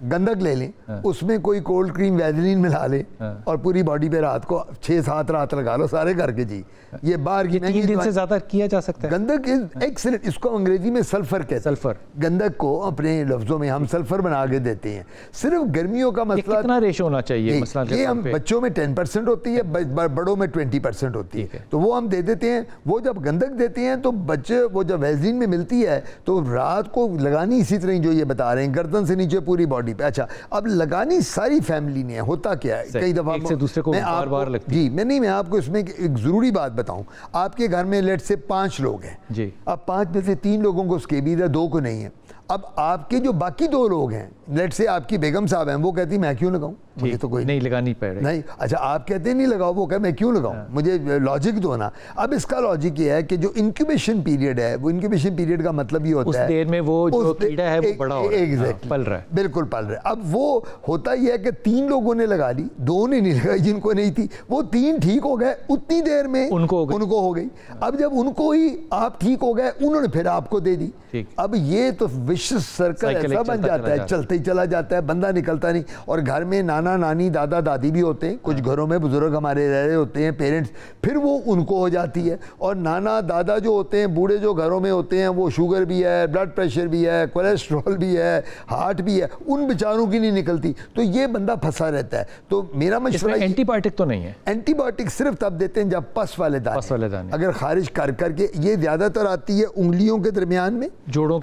गंदक ले लें, उसमें कोई कोल्ड क्रीम वैजलीन मिला लें और पूरी बॉडी पे रात को 6-7 रात लगा लो सारे करके जी। ये बाहर की 3 दिन से ज़्यादा किया जा सकता है। गंदक इज एक्सीलेंट, इसको अंग्रेजी में सल्फर कहते हैं। सल्फर, गंदक को अपने लफ्ज़ों में हम सल्फर بنا کے دیتے ہیں. صرف گرمیوں کا مسئلہ کتنا ریشو ہونا چاہیے مثلا؟ یہ ہم بچوں میں 10% ہوتی ہے, بڑوں میں 20% ہوتی ہے, تو وہ ہم دے دیتے ہیں. وہ جب گندک دیتے ہیں تو بچے وہ جب ویزلین میں ملتی ہے تو رات کو لگانی اسی طرح جو یہ بتا رہے ہیں, گردن سے نیچے پوری باڈی پہ. اچھا اب لگانی ساری فیملی نے, ہوتا کیا ہے کئی دفعہ ایک سے دوسرے کو بار بار لگتی جی میں آپ کو اس میں ایک ضروری بات بتاؤں. آپ کے گھر میں لیٹ سے 5 لوگ ہیں جی, اب 5 میں سے 3 لوگوں کو اسکیبیز ہے, 2 کو نہیں ہے. اب آپ کے جو باقی 2 لوگ ہیں, لیٹ سے آپ کی بیگم صاحب ہیں, وہ کہتی میں کیوں لگاؤں, مجھے تو کوئی نہیں لگانی پڑ رہی. نہیں اچھا آپ کہتے ہیں نہیں لگاؤ, وہ کہ میں کیوں لگاؤں, مجھے لاجک دو نا. اب اس کا لاجک یہ ہے کہ جو انکیوبیشن پیریڈ ہے, وہ انکیوبیشن پیریڈ کا مطلب یہ ہوتا ہے اس دیر میں وہ جو کیڑا ہے وہ بڑا ہو رہا ہے, پل رہا ہے, بالکل پل رہا ہے. اب وہ ہوتا یہ ہے کہ 3 لوگوں نے لگا لی, 2 نے نہیں لگائی جن کو نہیں تھی, وہ 3 ٹھیک ہو گئے, اتنی دیر میں ان کو ہو گئی. اب جب ان کو ہی آپ ٹھیک ہو گئے, انہوں نے پھر آپ کو دے دی. اب یہ تو وشس سرکل ایسا بن جاتا ہے, چلتے ہی چلا جاتا ہے, بندہ نکلتا نہیں. اور گھر میں نانا نانی دادا دادی بھی ہوتے ہیں, کچھ گھروں میں بزرگ ہمارے رہ رہے ہوتے ہیں پیرنٹس, پھر وہ ان کو ہو جاتی ہے. اور نانا دادا جو ہوتے ہیں, بوڑھے جو گھروں میں ہوتے ہیں, وہ شوگر بھی ہے, بلڈ پریشر بھی ہے, کولیسٹرول بھی ہے, ہارٹ بھی ہے, ان بیچاروں کی نہیں نکلتی, تو یہ بندہ پھنسا رہتا ہے. تو میرا مشورہ, اینٹی بائیوٹک تو نہیں ہے, اینٹی بائیوٹک صرف تب دیتے ہیں جب پس والے دانے اگر خارج کر کے, یہ زیادہ تر آتی ہے انگلیوں کے درمیان میں, جوڑوں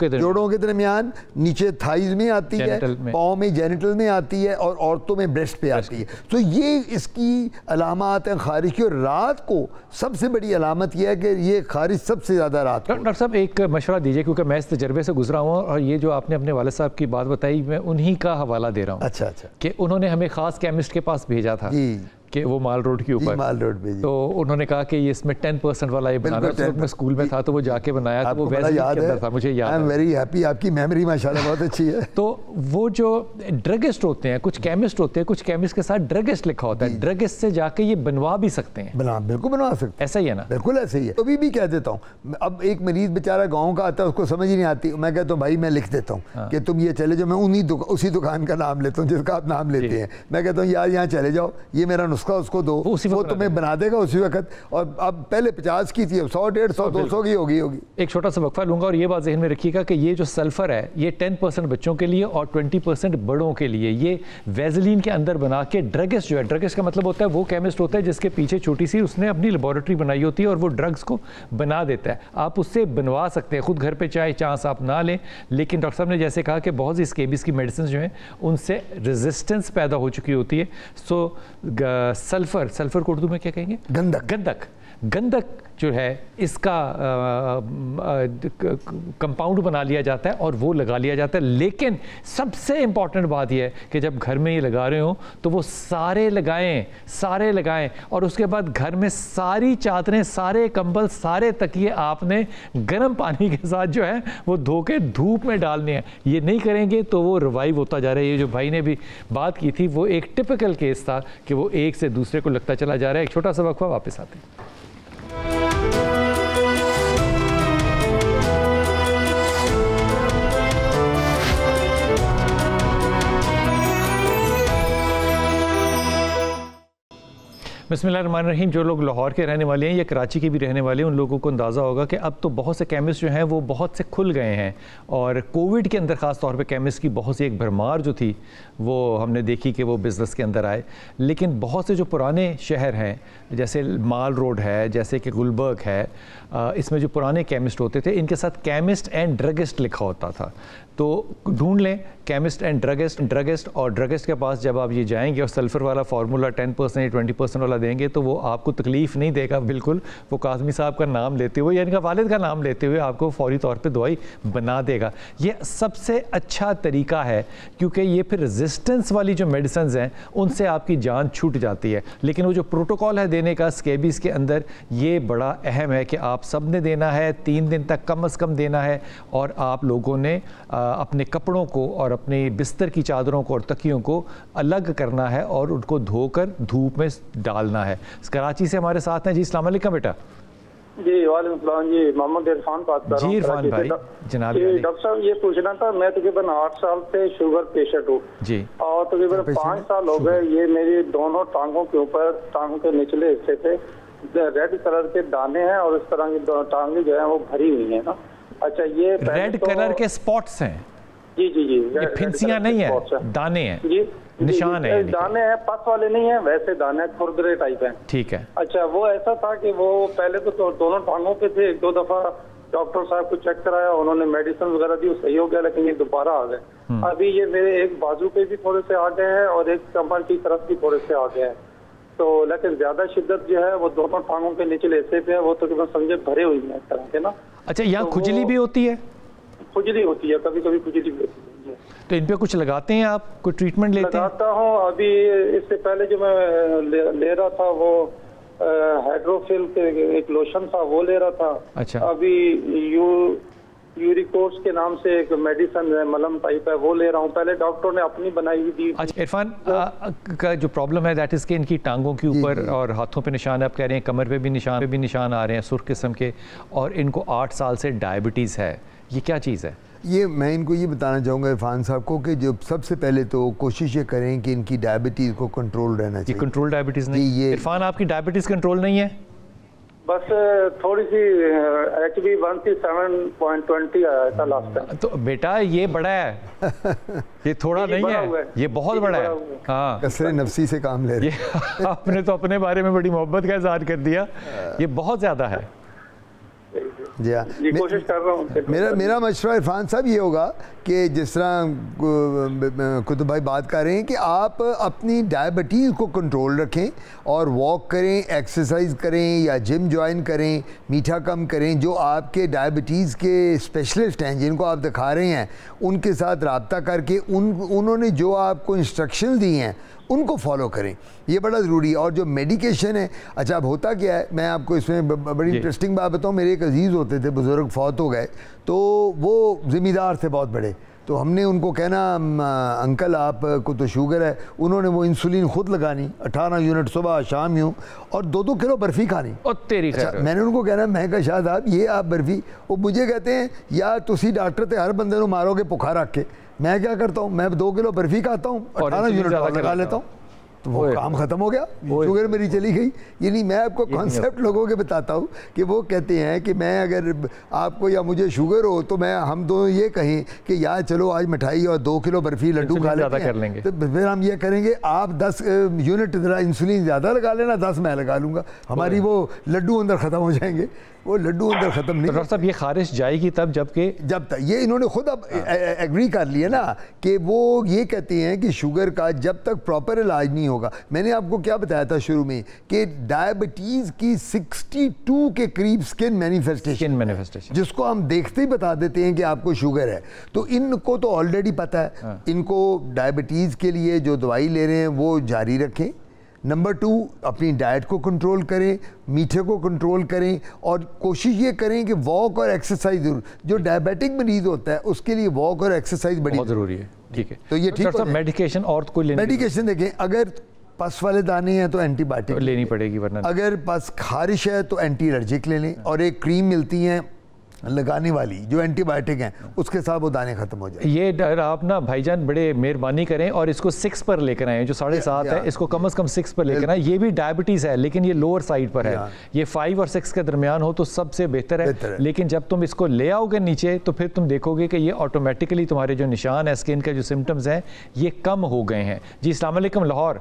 کے درمیان, نیچے تھائز میں آتی ہے, پاؤں میں جینیٹل میں آتی ہے, اور عورتوں میں بریسٹ پہ آتی ہے. تو یہ اس کی علامات ہیں خارج کی. اور رات کو سب سے بڑی علامت یہ ہے کہ یہ خارج سب سے زیادہ رات کو. ڈاکٹر صاحب ایک مشورہ دیجئے, کیونکہ میں اس تجربے سے گزرا ہوں, اور یہ جو آپ نے اپنے والد صاحب کی بات بتائی میں انہی کا حوالہ دے رہا ہوں. اچھا کہ انہوں نے ہمیں خاص کیمسٹ کے پاس بھیجا تھا کہ وہ مال روڈ کے اوپر, مال روڈ پہ, تو انہوں نے کہا کہ یہ اس میں 10% والا یہ بنانا ہے. میں اسکول میں تھا تو وہ جا کے بنایا, تو وہ ویسے کے اندر تھا, مجھے یاد ہے. آئی ایم ویری ہیپی, آپ کی میموری ماشاءاللہ بہت اچھی ہے. تو وہ جو ڈرگسٹ ہوتے ہیں, کچھ کیمسٹ ہوتے ہیں, کچھ کیمسٹ کے ساتھ ڈرگسٹ لکھا ہوتا ہے, ڈرگسٹ سے جا کے یہ بنوا بھی سکتے ہیں. بالکل بنوا سکتے ہیں, ایسا ہی ہے نا؟ بالکل ایسا ہی ہے. ابھی بھی کہہ دیتا ہوں, اب ایک مریض بیچارہ گاؤں کا آتا ہے, اس کو سمجھ ہی نہیں آتی, میں کہتا ہوں بھائی میں لکھ دیتا ہوں کہ تم یہ چلے جاؤ, میں اسی دکان کا نام لیتا ہوں جس کا آپ نام لیتے ہیں. میں کہتا ہوں یار یہاں چلے جاؤ, یہ میرا نسخہ اس کو دو, وہ تمہیں بنا دے گا اسی وقت. اور اب پہلے 50 کی تھی, اب 100 150 200 کی ہوگی. ایک چھوٹا سا وقفہ لوں گا, اور یہ بات ذہن میں رکھیے گا کہ یہ جو سلفر ہے یہ 10% بچوں کے لیے اور 20% بڑوں کے لیے, یہ ویزلین کے اندر بنا کے ڈرگسٹ جو ہے, ڈرگسٹ کا مطلب ہوتا ہے وہ کیمسٹ ہوتا ہے جس کے پیچھے چھوٹی سی اس نے اپنی لیبارٹری بنائی ہوتی ہے اور وہ ڈرگس کو بنا دیتا ہے. آپ اس سے بنوا سکتے ہیں خود گھر پہ, چاہے چانس آپ نہ لیں. لیکن ڈاکٹر صاحب نے جیسے کہا کہ بہت سی اسکیبیز کی میڈیسنز جو ہیں ان سے ریزسٹنس پیدا ہو چکی ہوتی ہے. سو سلفر کو اردو میں کیا کہیں گے؟ گندک جو ہے اس کا کمپاؤنڈ بنا لیا جاتا ہے اور وہ لگا لیا جاتا ہے. لیکن سب سے امپورٹنٹ بات یہ ہے کہ جب گھر میں یہ لگا رہے ہوں تو وہ سارے لگائیں, اور اس کے بعد گھر میں ساری چادریں, سارے کمبل, سارے تکیے آپ نے گرم پانی کے ساتھ جو ہے وہ دھو کے دھوپ میں ڈالنے ہیں. یہ نہیں کریں گے تو وہ ریوائیو ہوتا جا رہا ہے. یہ جو بھائی نے بھی بات کی تھی وہ ایک ٹپیکل کیس تھا کہ وہ ایک سے دوسرے کو لگتا چلا جا رہا ہے. ایک چھوٹا سا وقفہ, واپس آتے ہیں. بسم اللہ الرحمن الرحیم. جو لوگ لاہور کے رہنے والے ہیں یا کراچی کے بھی رہنے والے ہیں ان لوگوں کو اندازہ ہوگا کہ اب تو بہت سے کیمسٹ جو ہیں وہ بہت سے کھل گئے ہیں, اور کووڈ کے اندر خاص طور پہ کیمسٹ کی بہت سی ایک بھرمار جو تھی وہ ہم نے دیکھی کہ وہ بزنس کے اندر آئے. لیکن بہت سے جو پرانے شہر ہیں جیسے مال روڈ ہے, جیسے کہ گلبرگ ہے, اس میں جو پرانے کیمسٹ ہوتے تھے ان کے ساتھ کیمسٹ اینڈ ڈرگسٹ لکھا ہوتا تھا. تو ڈھونڈ لیں کیمسٹ اینڈ ڈرگسٹ, اور ڈرگسٹ کے پاس جب آپ یہ جائیں گے اور سلفر والا فارمولا 10% یا 20% والا دیں گے تو وہ آپ کو تکلیف نہیں دے گا بالکل. وہ کاظمی صاحب کا نام لیتے ہوئے یا ان کا والد کا نام لیتے ہوئے آپ کو فوری طور پہ دوائی بنا دے گا. یہ سب سے اچھا طریقہ ہے, کیونکہ یہ پھر ریزسٹنس والی جو میڈیسنز ہیں ان سے آپ کی جان چھوٹ جاتی ہے. لیکن وہ جو پروٹوکول ہے دینے کا اسکیبیز کے اندر, یہ بڑا اہم ہے کہ آپ سب نے دینا ہے, 3 دن تک کم از کم دینا ہے, اور آپ لوگوں نے اپنے کپڑوں کو اور اپنے بستر کی چادروں کو اور تکیوں کو الگ کرنا ہے اور ان کو دھو کر دھوپ میں ڈالنا ہے. کراچی سے ہمارے ساتھ ہیں. جی السلام علیکم بیٹا. جی وعلیکم السلام. جی محمد عرفان بات کر رہا ہوں. جی عرفان بھائی جناب. ڈاکٹر صاحب یہ پوچھنا تھا, میں تقریباً 8 سال سے شوگر پیشنٹ ہوں جی, اور تقریباً 5 سال ہو گئے. یہ میری دونوں ٹانگوں کے اوپر, ٹانگوں کے نچلے حصے پہ ریڈ کلر کے دانے ہیں, اور اس طرح کی ٹانگیں جو ہیں وہ بھری ہوئی ہیں نا. اچھا یہ ریڈ کلر کے سپاٹس ہیں. جی جی جی یہ پھنسیاں نہیں ہیں، دانے ہیں، جی نشان ہے، دانے ہیں، پس والے نہیں ہیں، ویسے دانے کھردرے ٹائپ ہیں. ٹھیک ہے. اچھا وہ ایسا تھا کہ وہ پہلے تو دونوں ٹانگوں پہ تھے، ایک دو دفعہ ڈاکٹر صاحب کو چیک کرایا، انہوں نے میڈیسن وغیرہ دی، صحیح ہو گیا، لیکن یہ دوبارہ آ گئے. ابھی یہ میرے ایک بازو پہ بھی تھوڑے سے آ گئے ہیں اور ایک کمر کی طرف بھی تھوڑے سے آ گئے ہیں. تو لیکن زیادہ شدت جو ہے وہ دونوں ٹانگوں کے نچلے حصے پہ ہے، وہ تقریباً سمجھے بھرے ہوئی ہیں اس طرح کے نا. اچھا یہاں کھجلی بھی ہوتی ہے؟ کھجلی ہوتی ہے، کبھی کبھی کھجلی بھی ہوتی ہے. تو ان پہ کچھ لگاتے ہیں آپ، کوئی ٹریٹمنٹ لیتے ہیں؟ لگاتا ہوں. ابھی اس سے پہلے جو میں لے رہا تھا وہ ہائیڈروفیل کے ایک لوشن تھا، وہ لے رہا تھا. اچھا. ابھی یوریکورس کے نام سے ایک میڈیسن ہے، ملم ٹائپ ہے، وہ لے رہا ہوں. پہلے ڈاکٹر نے اپنی بنائی ہوئی دی. اچھا عرفان کا جو پرابلم ہے دیٹ از کہ ان کی ٹانگوں کے اوپر اور ہاتھوں پہ نشان، آپ کہہ رہے ہیں کمر پہ بھی نشان آ رہے ہیں سرخ قسم کے، اور ان کو 8 سال سے ڈائبٹیز ہے. یہ کیا چیز ہے؟ یہ میں ان کو یہ بتانا چاہوں گا عرفان صاحب کو کہ جو سب سے پہلے تو کوشش یہ کریں کہ ان کی ڈائبٹیز کو کنٹرول رہنا چاہیے. یہ کنٹرول ڈائبٹیز نہیں؟ عرفان آپ کی ڈائبٹیز کنٹرول نہیں ہے؟ بس تھوڑی سی HB 137.20 آیا تھا لاسٹ ٹائم. تو بیٹا یہ بڑا ہے، یہ تھوڑا نہیں ہے، یہ بہت بڑا ہے. ہاں کثرت نفسی سے کام لے رہے ہیں. آپ نے تو اپنے بارے میں بڑی محبت کا اظہار کر دیا، یہ بہت زیادہ ہے. جی ہاں، کوشش کر رہا ہوں. میرا مشورہ عرفان صاحب یہ ہوگا کہ جس طرح کتب بھائی بات کر رہے ہیں کہ آپ اپنی ڈائبٹیز کو کنٹرول رکھیں اور واک کریں، ایکسرسائز کریں یا جم جوائن کریں، میٹھا کم کریں. جو آپ کے ڈائبٹیز کے اسپیشلسٹ ہیں جن کو آپ دکھا رہے ہیں ان کے ساتھ رابطہ کر کے انہوں نے جو آپ کو انسٹرکشن دی ہیں ان کو فالو کریں، یہ بڑا ضروری ہے. اور جو میڈیکیشن ہے، اچھا اب ہوتا کیا ہے، میں آپ کو اس میں بڑی انٹرسٹنگ بات بتاؤں. میرے ایک عزیز ہوتے تھے، بزرگ فوت ہو گئے، تو وہ ذمہ دار تھے بہت بڑے. تو ہم نے ان کو کہنا انکل آپ کو تو شوگر ہے، انہوں نے وہ انسولین خود لگانی 18 یونٹ صبح شام یوں، اور 2 کلو برفی کھانی. اچھا میں نے ان کو کہنا، میں کہا شاید آپ یہ آپ برفی، وہ مجھے کہتے ہیں یا تسی ڈاکٹر تے ہر بندے نو مارو گے بخار رکھ کے. میں کیا کرتا ہوں، میں 2 کلو برفی کھاتا ہوں، 18 یونٹ لگا لیتا ہوں، تو وہ کام ختم ہو گیا، شوگر میری چلی گئی. یعنی میں آپ کو کانسیپٹ لوگوں کے بتاتا ہوں کہ وہ کہتے ہیں کہ میں اگر آپ کو یا مجھے شوگر ہو تو ہم دونوں یہ کہیں کہ یار چلو آج مٹھائی اور 2 کلو برفی لڈو کھا لیتے ہیں، تو پھر ہم یہ کریں گے آپ 10 یونٹ ذرا انسولین زیادہ لگا لینا، 10 میں لگا لوں گا، ہماری وہ لڈو اندر ختم ہو جائیں گے. وہ لڈو اندر ختم نہیں. ڈاکٹر صاحب یہ خارش جائے گی تب جب تک یہ انہوں نے خود اب ایگری کر لیا نا کہ وہ یہ کہتے ہیں کہ شوگر کا جب تک پراپر علاج نہیں ہوگا. میں نے آپ کو کیا بتایا تھا شروع میں کہ ڈائبٹیز کی 62 کے قریب سکن مینیفیسٹیشن جس کو ہم دیکھتے ہی بتا دیتے ہیں کہ آپ کو شوگر ہے. تو ان کو تو آلریڈی پتہ ہے، ان کو ڈائبٹیز کے لیے جو دوائی لے رہے ہیں وہ جاری رکھیں. نمبر 2 اپنی ڈائٹ کو کنٹرول کریں، میٹھے کو کنٹرول کریں، اور کوشش یہ کریں کہ واک اور ایکسرسائز ضرور. جو ڈائبیٹک مریض ہوتا ہے اس کے لیے واک اور ایکسرسائز بڑی ضروری ہے. ٹھیک ہے، تو یہ ٹھیک ہے. میڈیکیشن اور کوئی لینی؟ میڈیکیشن دیکھیں، اگر پس والے دانے ہیں تو اینٹی بایوٹک لینی پڑے گی، ورنہ اگر پس خارش ہے تو اینٹی الرجک لے لیں. اور ایک کریم ملتی ہیں لگانے والی جو اینٹی بایوٹک ہیں، اس کے ساتھ وہ دانے ختم ہو جائیں. یہ آپ نا بھائی جان بڑے مہربانی کریں اور اس کو 6 پر لے کر آئیں، جو 7.5 ہے اس کو کم از کم 6 پر لے کر آئیں. یہ بھی ڈائبٹیز ہے لیکن یہ لوور سائڈ پر ہے، یہ 5 اور 6 کے درمیان ہو تو سب سے بہتر ہے. لیکن جب تم اس کو لے آؤ گے نیچے تو پھر تم دیکھو گے کہ یہ آٹومیٹکلی تمہارے جو نشان ہے اسکن کے جو سمٹمز ہیں یہ کم ہو گئے ہیں. جی السلام علیکم لاہور.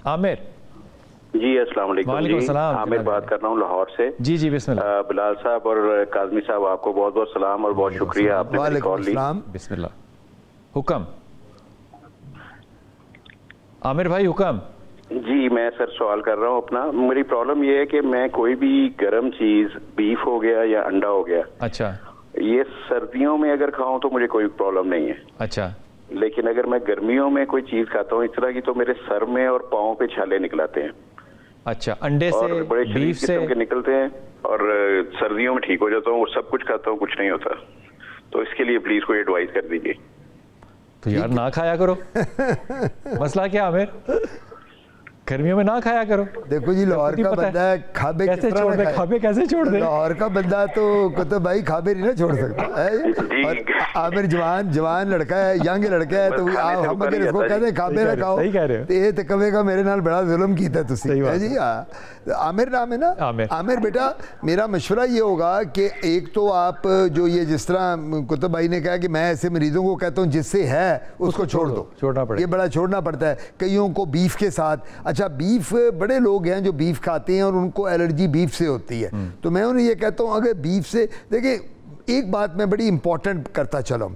عامر جی السلام علیکم. وعلیکم السلام. عامر بات کر رہا ہوں لاہور سے. جی جی بسم اللہ. بلال صاحب اور کاظمی صاحب آپ کو بہت بہت سلام اور بہت شکریہ آپ نے میری کال لی. بسم اللہ. حکم عامر بھائی حکم. جی میں سر سوال کر رہا ہوں اپنا. میری پرابلم یہ ہے کہ میں کوئی بھی گرم چیز بیف ہو گیا یا انڈا ہو گیا، اچھا یہ سردیوں میں اگر کھاؤں تو مجھے کوئی پرابلم نہیں ہے. اچھا. لیکن اگر میں گرمیوں میں کوئی چیز کھاتا ہوں اس طرح کی تو میرے سر میں اور پاؤں پہ چھالے نکلاتے ہیں. اچھا انڈے سے بڑے بیف سے کے نکلتے ہیں اور سردیوں میں ٹھیک ہو جاتا ہوں اور سب کچھ کھاتا ہوں کچھ نہیں ہوتا. تو اس کے لیے پلیز کوئی ایڈوائز کر دیجیے. تو یار نہ کھایا کرو. مسئلہ کیا عامر؟ गर्मियों में ना खाया करो। देखो जी, लाहौर का बंदा है, खाबे कैसे छोड़ दे, खाबे कैसे छोड़ दे? लाहौर का बंदा तो कुतुब भाई खाबे नहीं ना छोड़ सकता है। और आमिर जवान लड़का है, यंग लड़का है, तो हम अगर इसको कहते हैं खाबे ना खाओ, तो ये तो कहेगा मेरे नाल बड़ा जुल्म कीता तुसी है जी। आमिर नाम है ना? आमिर बेटा, मेरा मशवरा ये होगा कि एक तो आप जो ये जिस तरह कुतुब भाई ने कहा कि मैं ऐसे मरीजों को कहता हूँ जिससे है उसको छोड़ दो, छोड़ना पड़ेगा, ये बड़ा छोड़ना पड़ता है। कईयों को बीफ के साथ, अच्छा बीफ, बड़े लोग हैं जो बीफ खाते हैं और उनको एलर्जी बीफ से होती है, तो मैं उन्हें ये कहता हूँ अगर बीफ से, देखिए एक बात मैं बड़ी इंपॉर्टेंट करता चलूँ,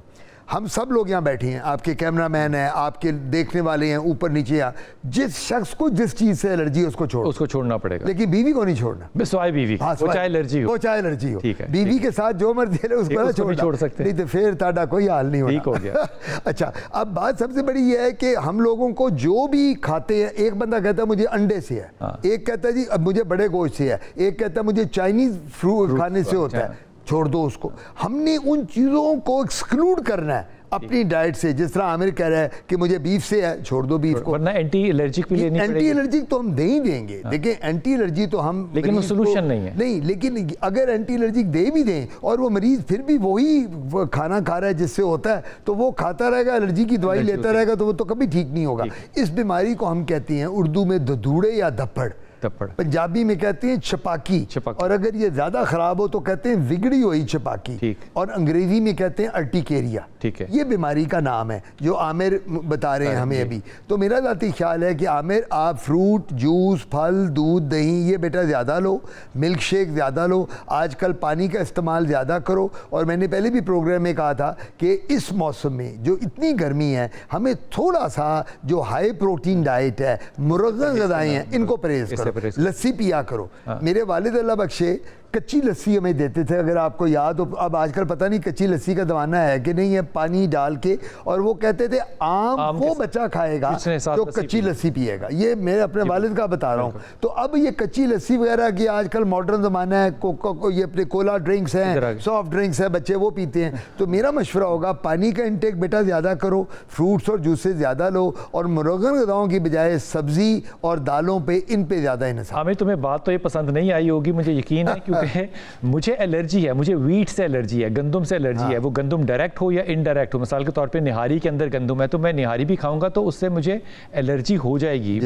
हम सब लोग यहाँ बैठे हैं, आपके कैमरामैन हैं, आपके देखने वाले हैं ऊपर नीचे, यहाँ जिस शख्स को जिस चीज़ से एलर्जी है उसको छोड़ना पड़ेगा, लेकिन बीवी को नहीं छोड़ना। सवाए बीवी, हाँ, वो चाहे एलर्जी हो, वो चाहे एलर्जी हो, ठीक है, बीवी के साथ जो मर्जी है उसको ना छोड़ सकते, नहीं तो फिर ताड़ा कोई हाल नहीं होगा, ठीक हो गया। अच्छा, अब बात सबसे बड़ी ये है कि हम लोगों को जो भी खाते हैं, एक बंदा कहता है मुझे अंडे से है, एक कहता है जी अब मुझे बड़े गोश्त से है, एक कहता है मुझे चाइनीज फ्रूट खाने से होता है, छोड़ दो उसको। हमने उन चीज़ों को एक्सक्लूड करना है अपनी डाइट से, जिस तरह आमिर कह रहा है कि मुझे बीफ से है, छोड़ दो बीफ को, वरना एंटी एलर्जिक भी लेनी पड़ेगी। एंटी एलर्जिक तो हम दे ही देंगे, देखिए एंटी एलर्जी तो हम, लेकिन वो सोल्यूशन नहीं है, नहीं, लेकिन अगर एंटी एलर्जिक दे भी दें और वो मरीज फिर भी वही खाना खा रहा है जिससे होता है, तो वो खाता रहेगा, एलर्जी की दवाई लेता रहेगा, तो वो तो कभी ठीक नहीं होगा। इस बीमारी को हम कहते हैं उर्दू में ददूड़े या धप्पड़, पंजाबी में कहते हैं छपाकी, और अगर ये ज्यादा खराब हो तो कहते हैं बिगड़ी हुई छपाकी, और अंग्रेजी में कहते हैं अर्टिकेरिया। ठीक है, ये बीमारी का नाम है जो आमिर बता रहे हैं हमें अभी। तो मेरा ज़ाती ख्याल है कि आमिर आप फ्रूट, जूस, फल, दूध, दही ये बेटा ज़्यादा लो, मिल्क शेक ज़्यादा लो, आजकल पानी का इस्तेमाल ज़्यादा करो। और मैंने पहले भी प्रोग्राम में कहा था कि इस मौसम में जो इतनी गर्मी है, हमें थोड़ा सा जो हाई प्रोटीन डाइट है, मुरग़्ज़ ग़िज़ाएँ हैं, इनको परहेज़ करो, लस्सी पिया करो। मेरे वालिद अल्लाह बख्शे कच्ची लस्सी हमें देते थे, अगर आपको याद हो। अब आजकल पता नहीं कच्ची लस्सी का ज़माना है कि नहीं है, पानी डाल के, और वो कहते थे आम वो बच्चा खाएगा जो कच्ची लस्सी पिएगा। ये मैं अपने वालिद का बता रहा हूँ। तो अब ये कच्ची लस्सी वगैरह की आजकल मॉडर्न ज़माना है, ये अपने कोला ड्रिंक्स हैं, सॉफ्ट ड्रिंक्स हैं, बच्चे वो पीते हैं। तो मेरा मशवरा होगा पानी का इंटेक बेटा ज़्यादा करो, फ्रूट्स और जूसेस ज़्यादा लो, और मुरग़्ज़ ग़िज़ाओं की बजाय सब्ज़ी और दालों पर इन पर ज़्यादा इन्हसार। हमें तुम्हें बात तो ये पसंद नहीं आई होगी, मुझे यकीन है, क्योंकि मुझे एलर्जी है, मुझे वीट से एलर्जी है, गंदम से एलर्जी है। वो गंदम डायरेक्ट हो या इनडायरेक्ट हो, मिसाल के तौर पे निहारी के अंदर गंदम है तो मैं निहारी भी खाऊंगा तो उससे मुझे एलर्जी हो जाएगी।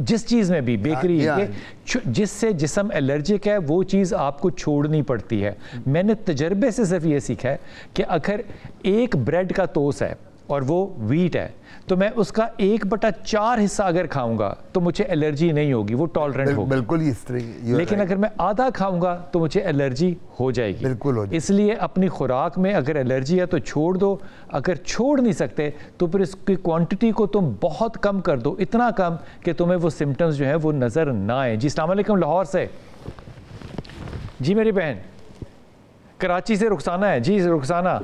जिस चीज़ में भी बेकरी जिससे जिस्म एलर्जिक है वो चीज़ आपको छोड़नी पड़ती है। मैंने तजर्बे से सिर्फ ये सीखा है कि अगर एक ब्रेड का टोस्ट है और वो वीट है तो मैं उसका 1/4 हिस्सा अगर खाऊंगा तो मुझे एलर्जी नहीं होगी, वो टॉलरेंट होगी, बिल्कुल इस तरह। लेकिन अगर मैं आधा खाऊंगा तो मुझे एलर्जी हो जाएगी, बिल्कुल हो जाएगी। इसलिए अपनी खुराक में अगर एलर्जी है तो छोड़ दो, अगर छोड़ नहीं सकते तो फिर इसकी क्वांटिटी को तुम बहुत कम कर दो, इतना कम कि तुम्हें वो सिम्टम्स जो है वो नजर ना आए। जी अस्सलाम वालेकुम, लाहौर से जी मेरी बहन, कराची से रुखसाना है। जी रुखसाना।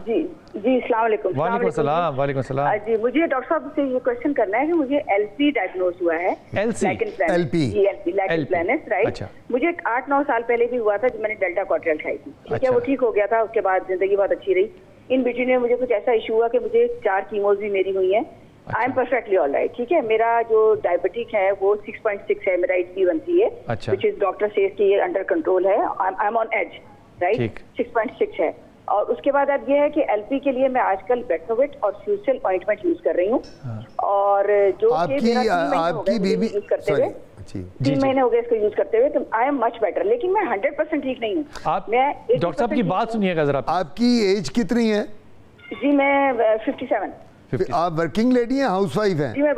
जी अस्सलाम वालेकुम। वालेकुम सलाम। वालेकुम सलाम। जी मुझे डॉक्टर साहब से ये क्वेश्चन करना है कि मुझे एलपी डायग्नोज हुआ है। LP right. मुझे 8-9 साल पहले भी हुआ था जब मैंने डेल्टा कॉर्टियल खाई थी, ठीक है, वो ठीक हो गया था, उसके बाद जिंदगी बहुत अच्छी रही। इन बिटवीन में मुझे कुछ ऐसा इशू हुआ कि मुझे 4 कीमोज भी मेरी हुई है। I am perfectly all right, ठीक है। मेरा जो डायबिटिक है वो 6.6 है, मेरा HbA1c है, व्हिच इज डॉक्टर सेज कि ये अंडर कंट्रोल है, I am on edge, right, 6.6 है। और उसके बाद अब ये है कि एलपी के लिए मैं आजकल बेटनोविट और फ्यूसेल ऑइंटमेंट यूज कर रही हूँ, और जो आपकी बेबी यूज करते हुए 3 महीने हो गए इसको यूज करते हुए, तो आई एम मच बेटर, लेकिन मैं 100% ठीक नहीं हूँ। मैं डॉक्टर साहब की बात सुनिएगा जरा। आपकी एज कितनी है? जी मैं 57। आप वर्किंग लेडी हैं, हाउसवाइफ हैं? जी मैं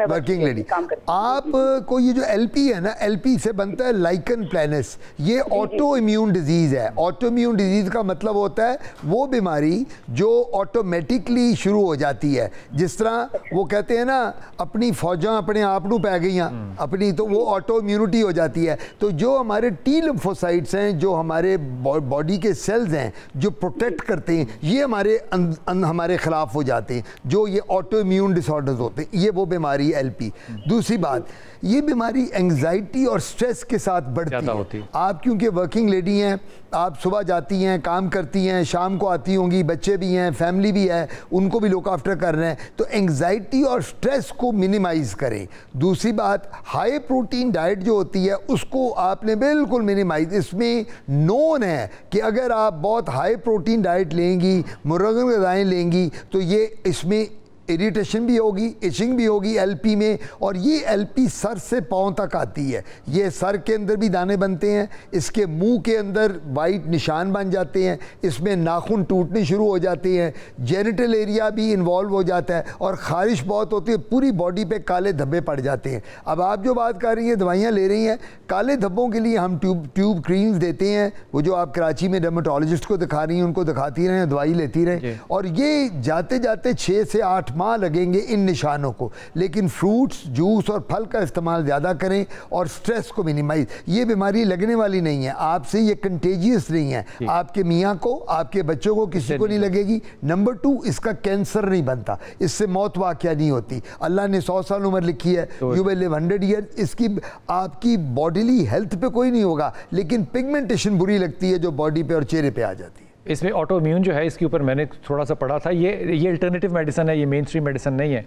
वर्किंग लेडी काम करती हूँ। आपको ये जो एलपी है ना, एलपी से बनता है लाइकन प्लैनस, ये ऑटो इम्यून डिजीज है। ऑटो इम्यून डिजीज का मतलब होता है वो बीमारी जो ऑटोमेटिकली शुरू हो जाती है, जिस तरह वो कहते हैं ना अपनी फौजां अपने आप को पै गई अपनी, तो वो ऑटो इम्यूनिटी हो जाती है। तो जो हमारे टी लिम्फोसाइट्स हैं, जो हमारे बॉडी के सेल्स हैं जो प्रोटेक्ट करते हैं, ये हमारे खिलाफ हो जाते हैं। جو یہ آٹو امیون ڈس آرڈرز ہوتے ہیں، یہ وہ بیماری LP۔ دوسری بات، یہ بیماری انگزائٹی اور سٹریس کے ساتھ بڑھتی ہے۔ آپ کیونکہ ورکنگ لیڈی ہیں، آپ صبح جاتی ہیں، کام کرتی ہیں، شام کو آتی ہوں گی، بچے بھی ہیں، فیملی بھی ہے، ان کو بھی لک آفٹر کر رہے ہیں، تو انگزائٹی اور سٹریس کو منیمائز کریں۔ دوسری بات، ہائی پروٹین ڈائٹ جو ہوتی ہے اس کو آپ نے بالکل منیمائز، اس میں نون ہے کہ اگر آپ بہت ہائی پروٹین ڈائٹ لیں گی، مرغن غذائیں لیں گی، تو یہ اس میں اریٹیشن بھی ہوگی، ایچنگ بھی ہوگی LP میں، اور یہ LP سر سے پاؤں تک آتی ہے۔ یہ سر کے اندر بھی دانے بنتے ہیں، اس کے منہ کے اندر وائٹ نشان بن جاتے ہیں، اس میں ناخن ٹوٹنے شروع ہو جاتے ہیں، جینیٹل ایریا بھی انوالو ہو جاتا ہے، اور خارش بہت ہوتی ہے، پوری باڈی پہ کالے دھبے پڑ جاتے ہیں۔ اب آپ جو بات کر رہی ہیں، دوائیاں لے رہی ہیں، کالے دھبوں کے لیے ہم ٹیوب کرینز دیتے ہیں، وہ جو آپ کراچی میں ڈرماٹولوجسٹ کو دکھا رہی ہیں ان کو دکھاتی رہیں، دوائی لیتی رہیں، اور یہ جاتے جاتے 6 سے 8 ماہ لگیں گے ان نشانوں کو۔ لیکن فروٹس، جوس اور پھل کا استعمال زیادہ کریں اور سٹریس کو منیمائز۔ یہ بیماری لگنے والی نہیں ہے، آپ سے یہ کنٹیجیس نہیں ہے، آپ کے میاں کو، آپ کے بچوں کو، کسی کو نہیں لگے گی۔ نمبر 2، اس کا کینسر نہیں بنتا، اس سے موت واقعہ نہیں ہوتی۔ اللہ نے 100 سال عمر لکھی ہے، یو ول لیو 100 ایئر۔ اس کی آپ کی باڈیلی ہیلتھ پہ کوئی نہیں ہوگا، لیکن پگمنٹیشن بری لگتی ہے جو باڈی پہ اور چہرے پہ آ جاتی ہے۔ اس میں آٹو امیون جو ہے، اس کے اوپر میں نے تھوڑا سا پڑھا تھا، یہ الٹرنیٹیو میڈیسن ہے، یہ مین اسٹریم میڈیسن نہیں ہے۔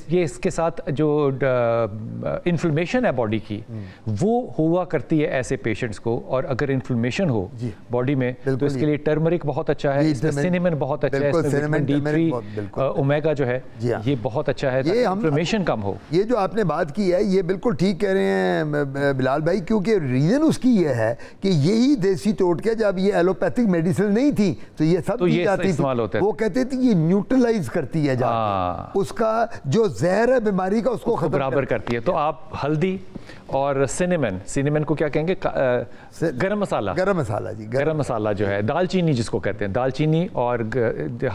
یہ اس کے ساتھ جو انفلمیشن ہے باڈی کی، وہ ہوا کرتی ہے ایسے پیشنٹس کو، اور اگر انفلمیشن ہو باڈی میں تو اس کے لیے ٹرمرک بہت اچھا ہے، سینیمن بہت اچھا ہے، وٹامن D3 اومیگا جو ہے یہ بہت اچھا ہے تاکہ انفلمیشن کم ہو۔ یہ جو آپ نے بات کی ہے یہ بالکل ٹھیک کہہ رہے ہیں بلال بھائی، کیونکہ ریزن اس کی یہ ہے کہ یہی دیسی ٹوٹکے، جب یہ ایلوپیتھک میڈیسن نہیں تھی تو یہ سب دی جاتی تھی، وہ کہتے تھے یہ نیوٹرلائز کرتی ہے جا کے، اس کا جو زہر ہے بیماری کا اس کو ختم برابر کرتی ہے۔ تو آپ ہلدی اور سینیمن کو کیا کہیں گے، گرم مسالہ، گرم مسالہ جو ہے، دال چینی جس کو کہتے ہیں، دال چینی اور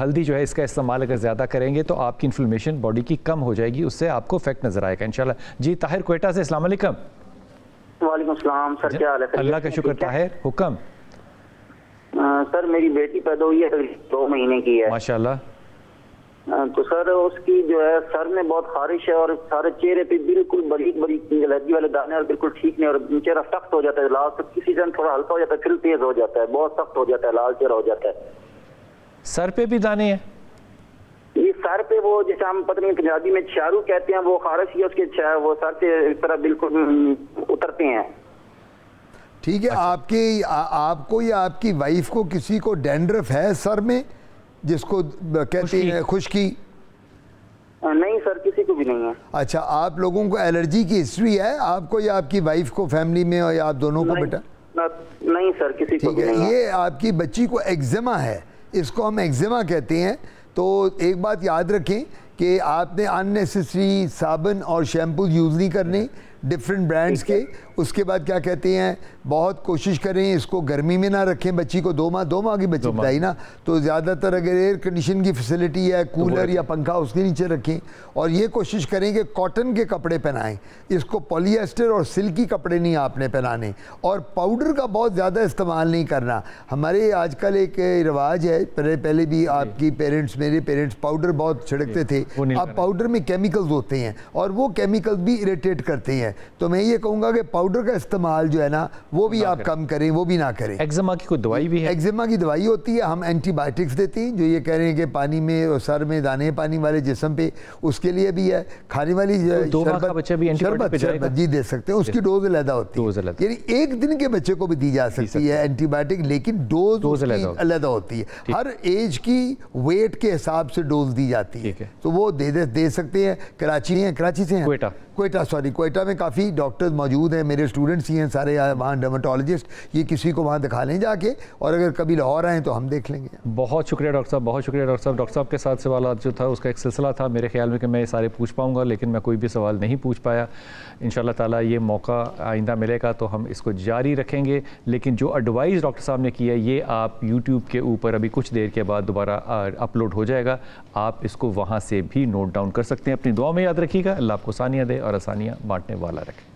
ہلدی جو ہے، اس کا استعمال اگر زیادہ کریں گے تو آپ کی انفلمیشن باڈی کی کم ہو جائے گی، اس سے آپ کو افیکٹ نظر آئے گا انشاءاللہ۔ جی طاہر کوئٹہ سے، السلام علیکم۔ وعلیکم السلام سر، کیا حال ہے؟ اللہ کا شکر۔ طاہر حکم۔ سر میری بیٹی پیدا ہوئی ہے 2 مہینے کی ہے، ماشاءاللہ۔ تو سر اس کی جو ہے سر میں بہت خارش ہے، اور سارے چہرے پہ بالکل بڑی الرجی والے دانے، اور بالکل ٹھیک نہیں، اور چہرہ سخت ہو جاتا ہے، لال کسی دن تھوڑا ہلکا ہو جاتا ہے پھر تیز ہو جاتا ہے، بہت سخت ہو جاتا ہے، لال چہرہ ہو جاتا ہے۔ سر پہ بھی دانے ہیں؟ یہ سر پہ وہ جیسے ہم پتہ نہیں پنجابی میں چھارو کہتے ہیں، وہ خارش ہے اس کے، وہ سر سے اس طرح بالکل اترتے ہیں۔ ٹھیک ہے، آپ کو یا آپ کی وائف کو کسی کو ڈینڈرف ہے سر میں، جس کو کہتے ہیں خشکی؟ نہیں سر، کسی کو بھی نہیں ہے۔ اچھا، آپ لوگوں کو الرجی کی ہسٹری ہے آپ کو یا آپ کی وائف کو، فیملی میں، اور آپ دونوں کو؟ بیٹا نہیں سر، کسی کو بھی نہیں ہے۔ یہ آپ کی بچی کو ایگزیما ہے، اس کو ہم ایگزیما کہتے ہیں۔ تو ایک بات یاد رکھیں کہ آپ نے ان نیسیسری صابن اور شیمپو یوز نہیں کرنے ڈفرینٹ برانڈز کے۔ اس کے بعد کیا کہتے ہیں، بہت کوشش کریں اس کو گرمی میں نہ رکھیں بچی کو، 2 ماہ کی بچی بتائی نا، تو زیادہ تر اگر ایئر کنڈیشن کی فیسلٹی ہے، کولر یا پنکھا، اس کے نیچے رکھیں، اور یہ کوشش کریں کہ کاٹن کے کپڑے پہنائیں، اس کو پولی ایسٹر اور سلکی کپڑے نہیں آپ نے پہنانے، اور پاؤڈر کا بہت زیادہ استعمال نہیں کرنا۔ ہمارے آج کل ایک رواج ہے، پہلے بھی آپ کی پیرنٹس، میرے پیرنٹس پاؤڈر بہت چھڑکتے تھے، اب پاؤڈر میں کیمیکلز ہوتے ہیں اور وہ کیمیکلز بھی اریٹیٹ کرتے ہیں، تو میں یہ کہوں گا کہ پاؤڈر کا استعمال جو ہے نا وہ بھی آپ کم کریں، وہ بھی نہ کریں۔ ایگزیما کی کوئی دوائی بھی ہے؟ ایگزیما کی دوائی ہوتی ہے، ہم اینٹی بائیوٹکس دیتے ہیں، جو یہ کہہ رہے ہیں کہ پانی میں اور سر میں دانے پانی والے جسم پہ، اس کے لیے بھی ہے۔ کھانے والی شربت جی دے سکتے ہیں، اس کی ڈوز علیحدہ ہوتی ہے، یعنی 1 دن کے بچے کو بھی دی جا سکتی ہے اینٹی بائیوٹک، لیکن ڈوز علیحدہ ہوتی ہے، ہر ایج کی ویٹ کے حساب سے ڈوز دی جاتی ہے، تو وہ دے سکتے ہیں۔ کراچی سے ہیں، کوئٹہ میں کافی ڈاکٹرز موجود ہیں، میرے اسٹوڈنٹس ہی ہیں سارے وہاں ڈرماٹولوجسٹ، یہ کسی کو وہاں دکھا لیں جا کے، اور اگر کبھی لاہور آئیں تو ہم دیکھ لیں گے۔ بہت شکریہ ڈاکٹر صاحب، بہت شکریہ ڈاکٹر صاحب۔ ڈاکٹر صاحب کے ساتھ سوالات جو تھا اس کا ایک سلسلہ تھا، میرے خیال میں کہ میں یہ سارے پوچھ پاؤں گا، لیکن میں کوئی بھی سوال نہیں پوچھ پایا۔ انشاءاللہ تعالیٰ یہ موقع آئندہ ملے گا تو ہم اس کو جاری رکھیں گے، لیکن جو ایڈوائز ڈاکٹر صاحب نے کی ہے یہ آپ یوٹیوب کے اوپر ابھی کچھ دیر کے بعد دوبارہ اپلوڈ ہو جائے گا، آپ اس کو وہاں سے بھی نوٹ ڈاؤن کر سکتے ہیں۔ اپنی دعا میں یاد رکھیے گا، اللہ آپ کو آسانیاں دے اور آسانیاں بانٹنے والا رکھے۔